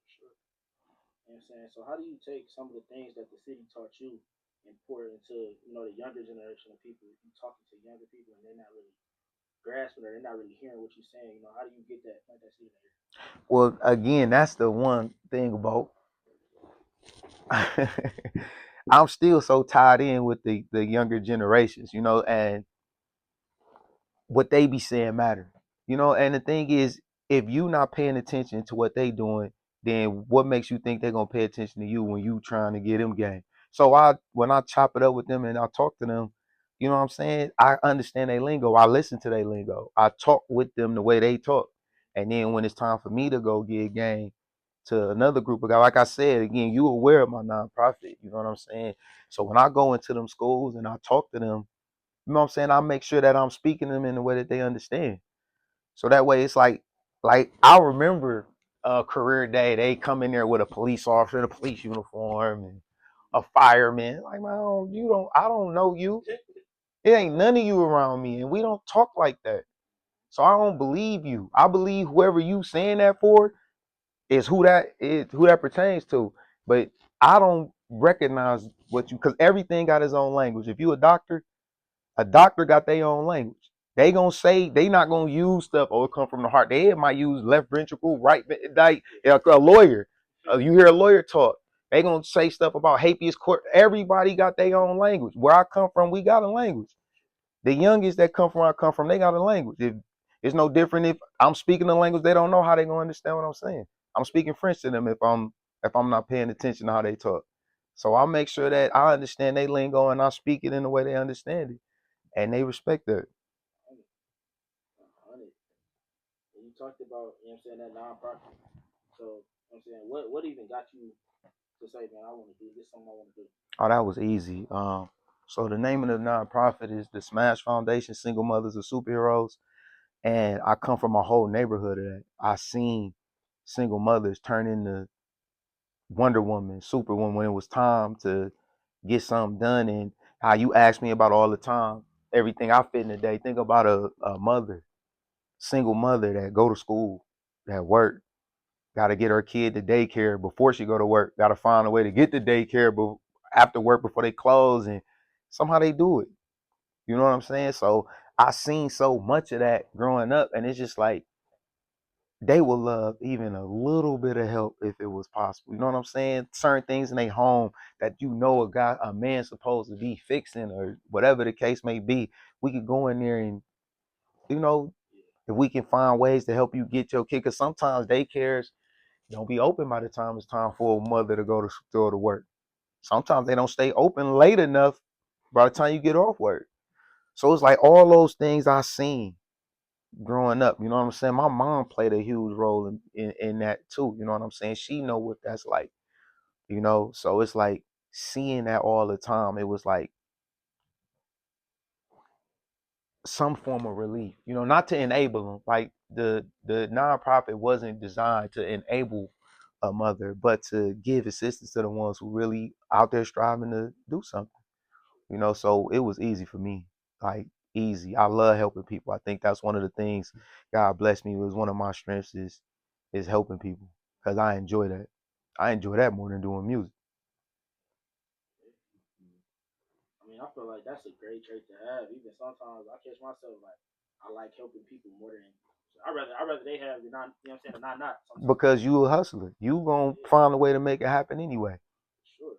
Sure. You know what I'm saying? So, how do you take some of the things that the city taught you and pour it into, the younger generation of people? If you talking to younger people and they're not really grasping or they're not really hearing what you're saying, how do you get that, like that city there? Well, again, that's the one thing about I'm still so tied in with the younger generations, and what they be saying matter. And the thing is, if you not paying attention to what they doing, then what makes you think they're gonna pay attention to you when you trying to get them game? So when I chop it up with them and I talk to them, you know what I'm saying? I understand their lingo. I listen to their lingo. I talk with them the way they talk. And then when it's time for me to go get game to another group of guys, like I said, again, you aware of my nonprofit, you know what I'm saying? So when I go into them schools and I talk to them, you know what I'm saying, I make sure that I'm speaking to them in the way that they understand. So that way it's like I remember a career day, they come in there with a police officer in a police uniform and a fireman. Like, man, I don't know you. It ain't none of you around me, and we don't talk like that. So I don't believe you. I believe whoever you saying that for is who that pertains to. But I don't recognize what you, because everything got his own language. If you a doctor got their own language. They gonna say they not gonna use stuff. Oh, it come from the heart. They might use left ventricle, right. Like a lawyer, you hear a lawyer talk. They gonna say stuff about habeas court. Everybody got their own language. Where I come from, we got a language. The youngest that come from where I come from, they got a language. It's no different if I'm speaking the language they don't know, how they gonna understand what I'm saying. I'm speaking French to them if I'm not paying attention to how they talk. So I make sure that I understand their lingo and I speak it in the way they understand it, and they respect that. On it. And you talked about, you know what I'm saying, that nonprofit. So, you know what I'm saying, what even got you to say, man, I want to do this, something I want to do? Oh, that was easy. So the name of the nonprofit is the Smash Foundation, Single Mothers of Superheroes, and I come from a whole neighborhood of that. I seen single mothers turn into Wonder Woman, Superwoman when it was time to get something done. And how you ask me about all the time, everything I fit in a day. Think about a mother, single mother that go to school, that work, got to get her kid to daycare before she go to work. Got to find a way to get to daycare after work before they close, and somehow they do it. You know what I'm saying? So I seen so much of that growing up, and it's just like they would love even a little bit of help if it was possible. You know what I'm saying? Certain things in their home that a man's supposed to be fixing or whatever the case may be. We could go in there and, you know, if we can find ways to help you get your kid, because sometimes daycares don't be open by the time it's time for a mother to go to work. Sometimes they don't stay open late enough by the time you get off work. So it's like all those things I seen growing up. You know what I'm saying? My mom played a huge role in that too. You know what I'm saying? She know what that's like. So it's like seeing that all the time. It was like some form of relief. Not to enable them. Like the nonprofit wasn't designed to enable a mother, but to give assistance to the ones who really out there striving to do something. So it was easy for me, like easy. I love helping people. I think that's one of the things God blessed me with. One of my strengths is helping people, because I enjoy that. I enjoy that more than doing music. I mean, I feel like that's a great trait to have. Even sometimes I catch myself like I like helping people more than I rather they have the non, you know what I'm saying, the not sometimes. Because you a hustler, you gonna Yeah, find a way to make it happen anyway. sure,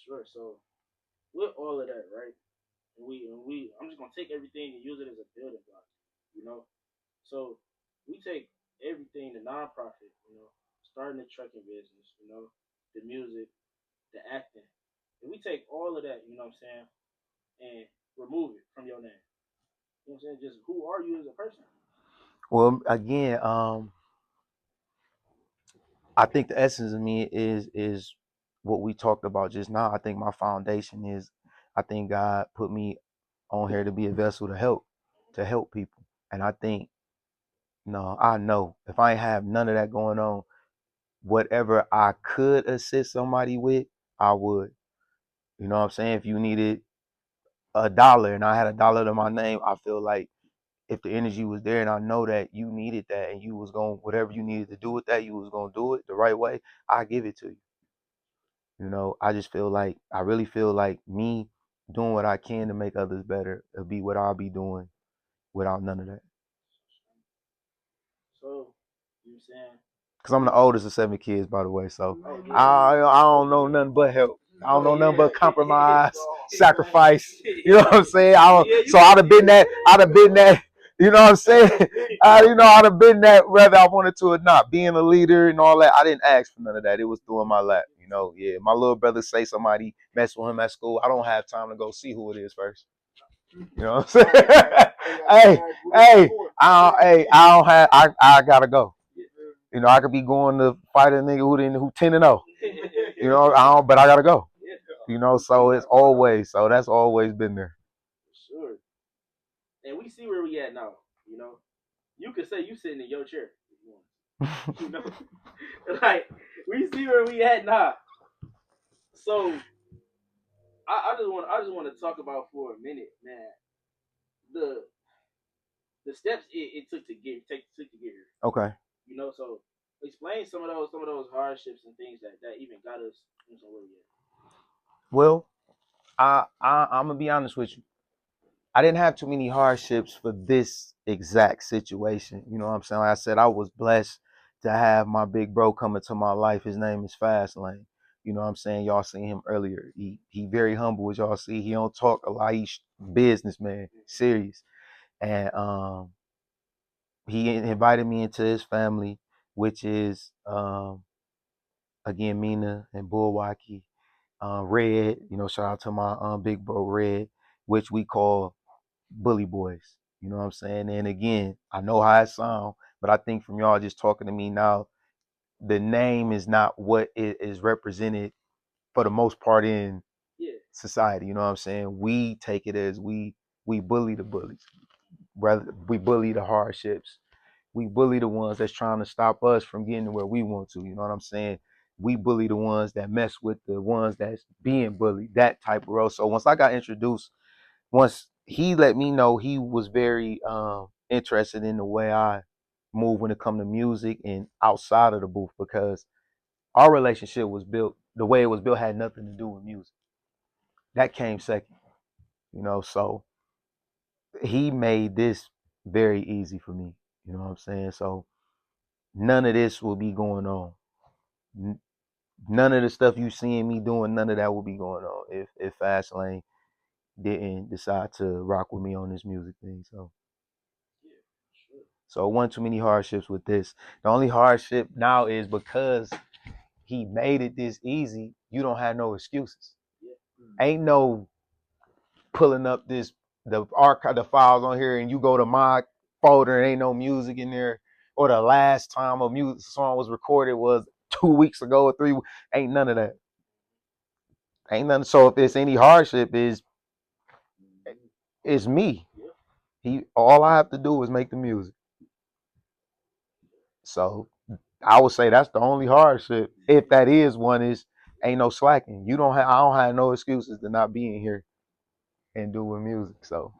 sure. So with all of that, right? And we I'm just gonna take everything and use it as a building block, you know. So we take everything, the nonprofit, starting the trucking business, the music, the acting, and we take all of that, you know what I'm saying, and remove it from your name. You know what I'm saying? Just who are you as a person? Well, again, I think the essence of me is what we talked about just now. I think my foundation is, I think God put me on here to be a vessel to help people. And I think, no, I know if I ain't have none of that going on, whatever I could assist somebody with, I would. You know what I'm saying? If you needed $1 and I had $1 to my name, I feel like if the energy was there and I know that you needed that and you was going, whatever you needed to do with that, you was going to do it the right way, I give it to you. I really feel like me doing what I can to make others better will be what I'll be doing without none of that. So, you know what I'm saying? Because I'm the oldest of 7 kids, by the way. So Oh, yeah, I yeah. don't know nothing but help. I don't know nothing but compromise, sacrifice. You know what I'm saying? So I'd have been that. I'd have been that. You know what I'm saying? I'd have been that whether I wanted to or not. Being a leader and all that, I didn't ask for none of that. It was through in my lap. Yeah. My little brother say somebody mess with him at school. I don't have time to go see who it is first. You know what I'm saying? I don't have. I gotta go. I could be going to fight a nigga who 10-0. But I gotta go. So it's always that's always been there. Sure. And we see where we at now. You know, you could say you sitting in your chair if you want. You know, like we see where we at now. So I just want to talk about for a minute, man. The the steps it took to get here. Okay. So explain some of those hardships and things that even got us where we at. Well, I'm gonna be honest with you. I didn't have too many hardships for this exact situation. You know what I'm saying? Like I said, I was blessed to have my big bro come into my life. His name is Fastlane. You know what I'm saying? Y'all seen him earlier. He very humble, as y'all see. He don't talk a lot. He's businessman, serious. And he invited me into his family, which is again Mina and Bulwaukee, Red. Shout out to my big bro Red, which we call Bully Boys. You know what I'm saying? And again, I know how it sounds, but I think from y'all just talking to me now, the name is not what it is represented for the most part in society. You know what I'm saying? We take it as we bully the bullies. Rather we bully the hardships. We bully the ones that's trying to stop us from getting to where we want to. You know what I'm saying? We bully the ones that mess with the ones that's being bullied. That type of role. So once he let me know he was very interested in the way I move when it come to music and outside of the booth, because our relationship was built, the way it was built had nothing to do with music. That came second. So he made this very easy for me. You know what I'm saying? So none of this will be going on. None of the stuff you seeing me doing, none of that will be going on if Fastlane didn't decide to rock with me on this music thing. So one too many hardships with this. The only hardship now is because he made it this easy, you don't have no excuses. Ain't no pulling up the archive, the files on here, and you go to my folder and ain't no music in there, or the last time a music song was recorded was 2 weeks ago or 3. Ain't none of that. Ain't nothing. So if it's any hardship, is me. All I have to do is make the music. So I would say that's the only hardship. If that is one, is ain't no slacking. I don't have no excuses to not being here and doing music. So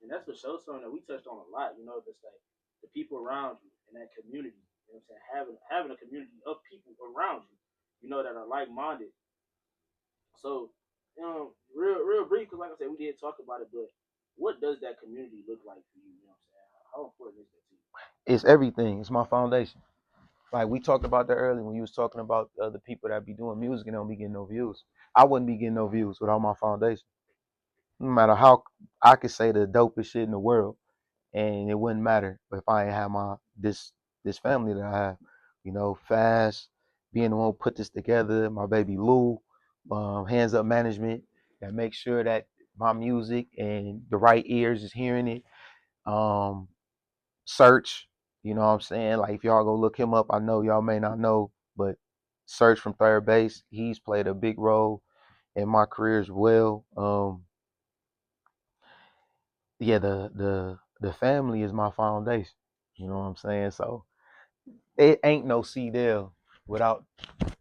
And that's what shows something that we touched on a lot. Just like the people around you and that community. You know what I'm saying? Having a community of people around you, that are like minded. So, real brief, because like I said, we did talk about it, but what does that community look like for you? You know what I'm saying? How important is that to you? it's everything. It's my foundation. Like we talked about that earlier when you was talking about the people that be doing music and don't be getting no views. I wouldn't be getting no views without my foundation. No matter how I could say the dopest shit in the world, and it wouldn't matter if I ain't have this family that I have. Fast being the one who put this together. My baby Lou, Hands Up Management, that makes sure that my music and the right ears is hearing it. Um, Search, you know what I'm saying? Like if y'all go look him up, I know y'all may not know, but Search from Third Base, he's played a big role in my career as well. Yeah, the family is my foundation. You know what I'm saying? So it ain't no CDL without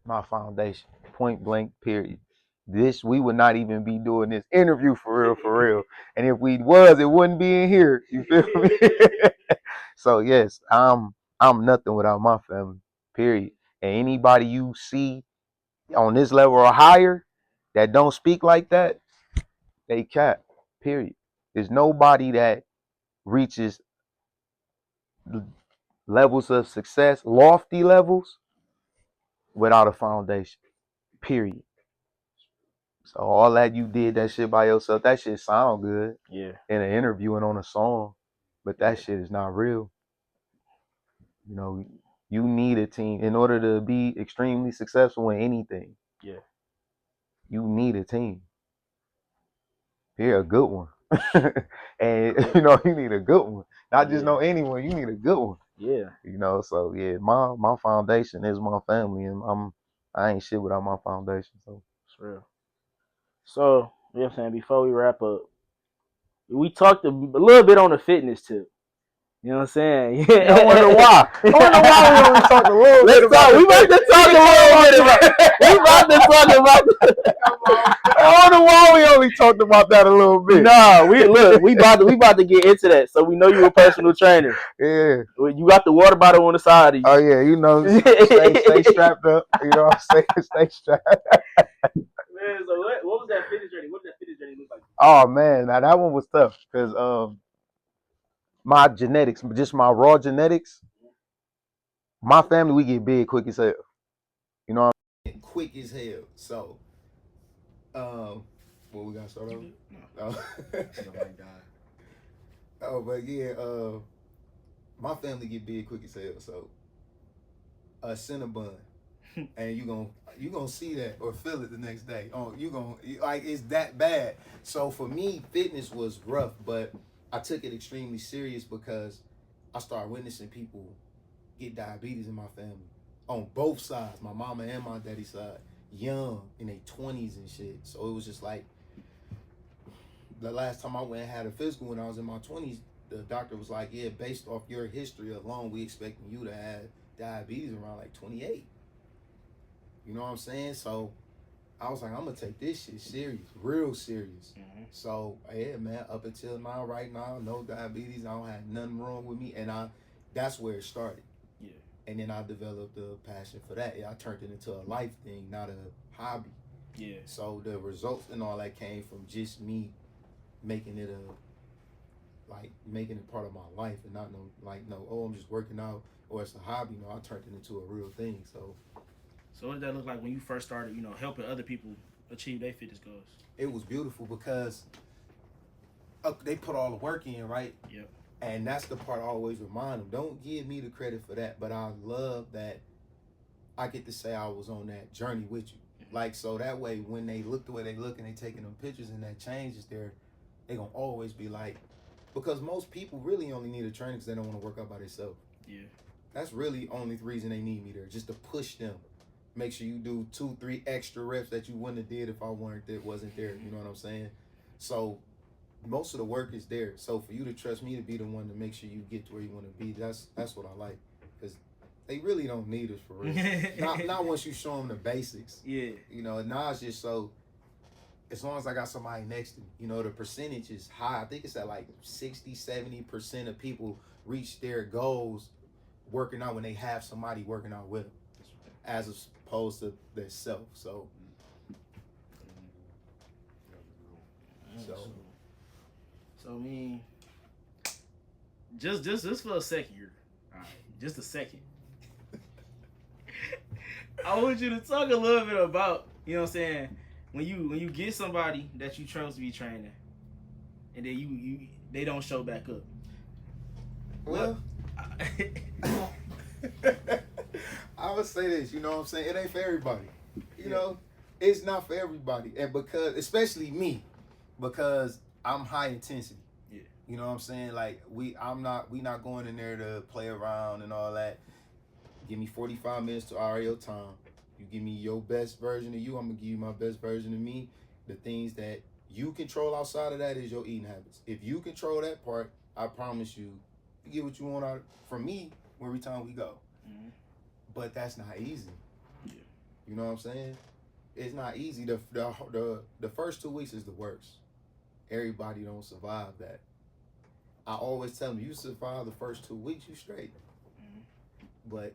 my foundation. Point blank, period. We would not even be doing this interview for real, for real. And if we was, it wouldn't be in here. You feel me? So yes, I'm nothing without my family. Period. And anybody you see on this level or higher that don't speak like that, they cap. Period. There's nobody that reaches levels of success, lofty levels, without a foundation. Period. So all that you did that shit by yourself, that shit sound good Yeah. in an interview and on a song, but Yeah. that shit is not real. You know, you need a team in order to be extremely successful in anything. Yeah. You need a team. Here, a good one. And you know, you need a good one. Not just Yeah. know anyone, you need a good one. Yeah. You know, so yeah, my foundation is my family, and I ain't shit without my foundation. So It's real. So, you know what I'm saying, before we wrap up, we talked a little bit on the fitness tip. You know what I'm saying? yeah, I wonder why. I wonder why we only talked a little bit Let's about talk. the We about to talk a little bit about. We about to talk about. I wonder why we only talked about that a little bit. Nah, we about to get into that. So we know you a personal trainer. Yeah. You got the water bottle on the side of you. Oh yeah, you know, stay strapped up. You know, stay strapped. Man, so what was that fitness journey? What did that fitness journey look like? Oh man, now that one was tough because my genetics, just my raw genetics, my family we get big quick as hell. You know, quick as hell. So, what we got to start over? No. Oh my god. Oh, but yeah, my family get big quick as hell. So, a Cinnabon, and you gonna see that or feel it the next day. Oh, you gonna like it's that bad. So for me, fitness was rough, but I took it extremely serious because I started witnessing people get diabetes in my family on both sides, my mama and my daddy side, young in their 20s and shit. So it was just like the last time I went and had a physical when I was in my 20s, the doctor was like, yeah, based off your history alone, we expecting you to have diabetes around like 28. You know what I'm saying? So I was like, I'm gonna take this shit serious, real serious. Mm-hmm. So yeah, man, up until now, right now, no diabetes. I don't have nothing wrong with me, and that's where it started. Yeah. And then I developed a passion for that. I turned it into a life thing, not a hobby. Yeah. So the results and all that came from just me making it making it part of my life, and not oh, I'm just working out or it's a hobby. No, I turned it into a real thing. So what did that look like when you first started, helping other people achieve their fitness goals? It was beautiful because they put all the work in, right? Yep. And that's the part I always remind them. Don't give me the credit for that, but I love that I get to say I was on that journey with you. Mm-hmm. Like, so that way when they look the way they look and they taking them pictures and that changes there, they gonna always be like, because most people really only need a trainer because they don't want to work out by themselves. Yeah. That's really only the reason they need me there, just to push them. Make sure you do 2-3 extra reps that you wouldn't have did if I wasn't there. You know what I'm saying? So most of the work is there. So for you to trust me to be the one to make sure you get to where you want to be, that's what I like. Because they really don't need us for real. not once you show them the basics. Yeah. You know, now it's just so, as long as I got somebody next to me, the percentage is high. I think it's at like 60-70% of people reach their goals working out when they have somebody working out with them, as opposed to their self. So I mean, just for a second here, all right, just a second. I want you to talk a little bit about, you know what I'm saying, when you get somebody that you trust to be training, and then they don't show back up. Well, I would say this, you know what I'm saying? It ain't for everybody. You know, it's not for everybody. And because, especially me, because I'm high intensity. Yeah. You know what I'm saying? Like we not going in there to play around and all that. Give me 45 minutes to REO time. You give me your best version of you, I'm gonna give you my best version of me. The things that you control outside of that is your eating habits. If you control that part, I promise you get what you want out from me every time we go. Mm-hmm. But that's not easy. Yeah. You know what I'm saying? It's not easy. The first 2 weeks is the worst. Everybody don't survive that. I always tell them, you survive the first 2 weeks, you straight. Mm-hmm. But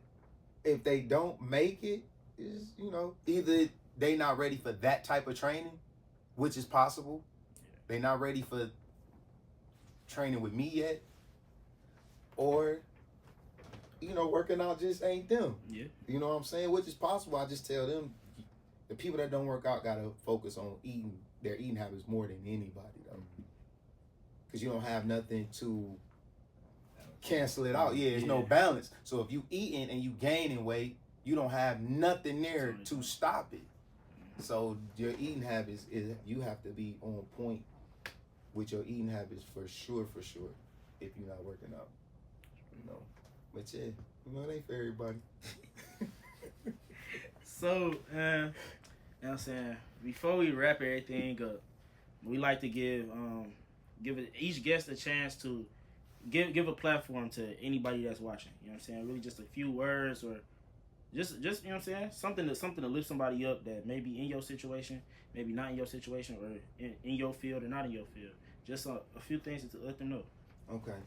if they don't make it, is either they not ready for that type of training, which is possible. Yeah. They not ready for training with me yet, or working out just ain't them. Yeah. You know what I'm saying? Which is possible. I just tell them, The people that don't work out gotta focus on their eating habits more than anybody though, because you don't have nothing to cancel it out. Yeah, there's no balance. So if you eating and you gaining weight, you don't have nothing there to stop it. So your eating habits you have to be on point with your eating habits for sure. If you're not working out, But yeah, it ain't for everybody. So, you know what I'm saying, before we wrap everything up, we like to give each guest a chance to give a platform to anybody that's watching. You know what I'm saying? Really just a few words or just you know what I'm saying? Something to lift somebody up that may be in your situation, maybe not in your situation, or in your field or not in your field. Just a few things to let them know. Okay.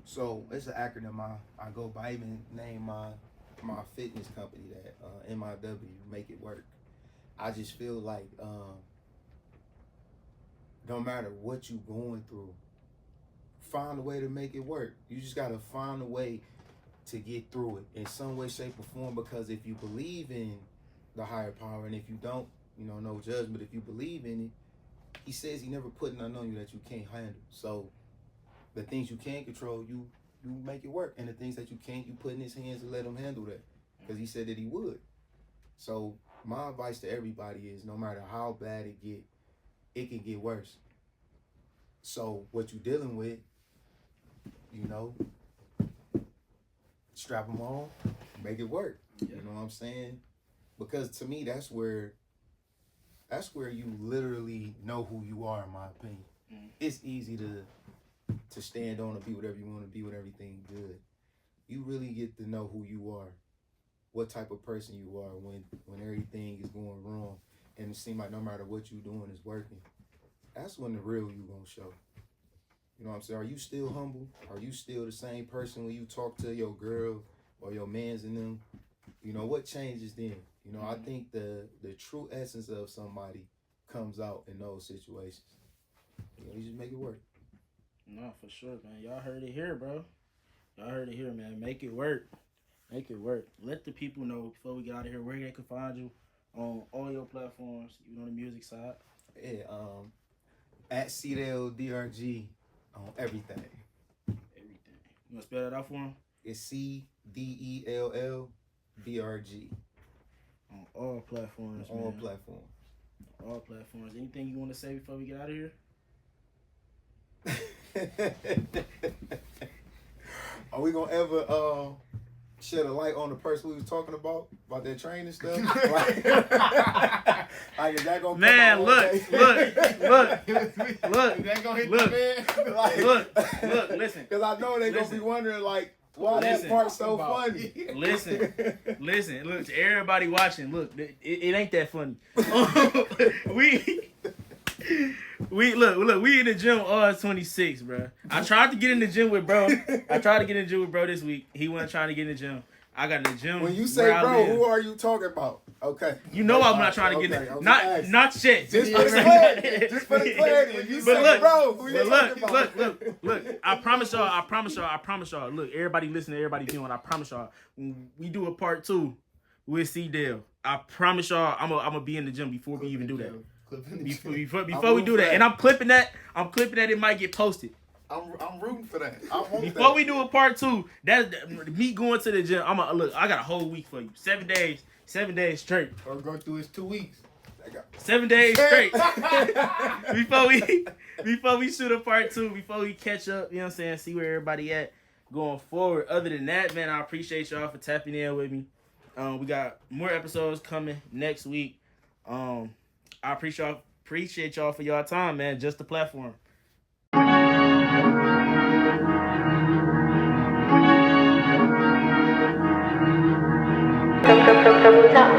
So it's an acronym I go by. I even name my fitness company that MIW, Make It Work. I just feel like no matter what you're going through, find a way to make it work. You just gotta find a way to get through it in some way, shape, or form. Because if you believe in the higher power, and if you don't, no judgment. If you believe in it, he says he never put nothing on you that you can't handle. So the things you can control, you make it work, and the things that you can't, you put in his hands and let him handle that, because he said that he would. So my advice to everybody is, no matter how bad it can get worse. So what you dealing with, strap them on, make it work. Yeah. You know what I'm saying? Because to me, that's where you literally know who you are, in my opinion. Mm-hmm. It's easy to stand on and be whatever you want to be with everything good. You really get to know who you are, what type of person you are when everything is going wrong, and it seems like no matter what you're doing is working. That's when the real you gonna show. You know what I'm saying? Are you still humble? Are you still the same person when you talk to your girl or your mans and them? What changes then? I think the true essence of somebody comes out in those situations. You just make it work. No, for sure, man. Y'all heard it here, bro. Y'all heard it here, man. Make it work. Make it work. Let the people know before we get out of here where they can find you on all your platforms, even on the music side. Yeah, at CDLDRG on everything. Everything. You want to spell that out for them? It's CDELLDRG. On all platforms, on all man. platforms. All platforms. Anything you want to say before we get out of here? Are we gonna ever shed a light on the person we was talking about that training stuff? Like, is that gonna man, come look. Is that gonna hit the man? Look, listen. Because I know they're gonna be wondering, like, why that part's so funny. Listen. Look, to everybody watching, look, it ain't that funny. We in the gym all 26, bro. I tried to get in the gym with bro. This week. He wasn't trying to get in the gym. I got in the gym. When you say bro, who are you talking about? Okay. You know I'm not trying to get in. Not shit. Just for the clarity. When you say bro, who you talking about? Look. I promise y'all. Look, everybody listening, everybody viewing. I promise y'all. When we do a part 2 with C Dell, I promise y'all I'm gonna be in the gym before we even do that. Before we do that, and I'm clipping that. It might get posted. I'm rooting for that. Before we do a part 2, that's me going to the gym. I got a whole week for you. 7 days straight. Or go through his 2 weeks. 7 days straight. before we shoot a part 2, before we catch up, you know what I'm saying, see where everybody at going forward. Other than that, man, I appreciate y'all for tapping in with me. We got more episodes coming next week. I appreciate y'all for y'all time, man. Just the platform. Top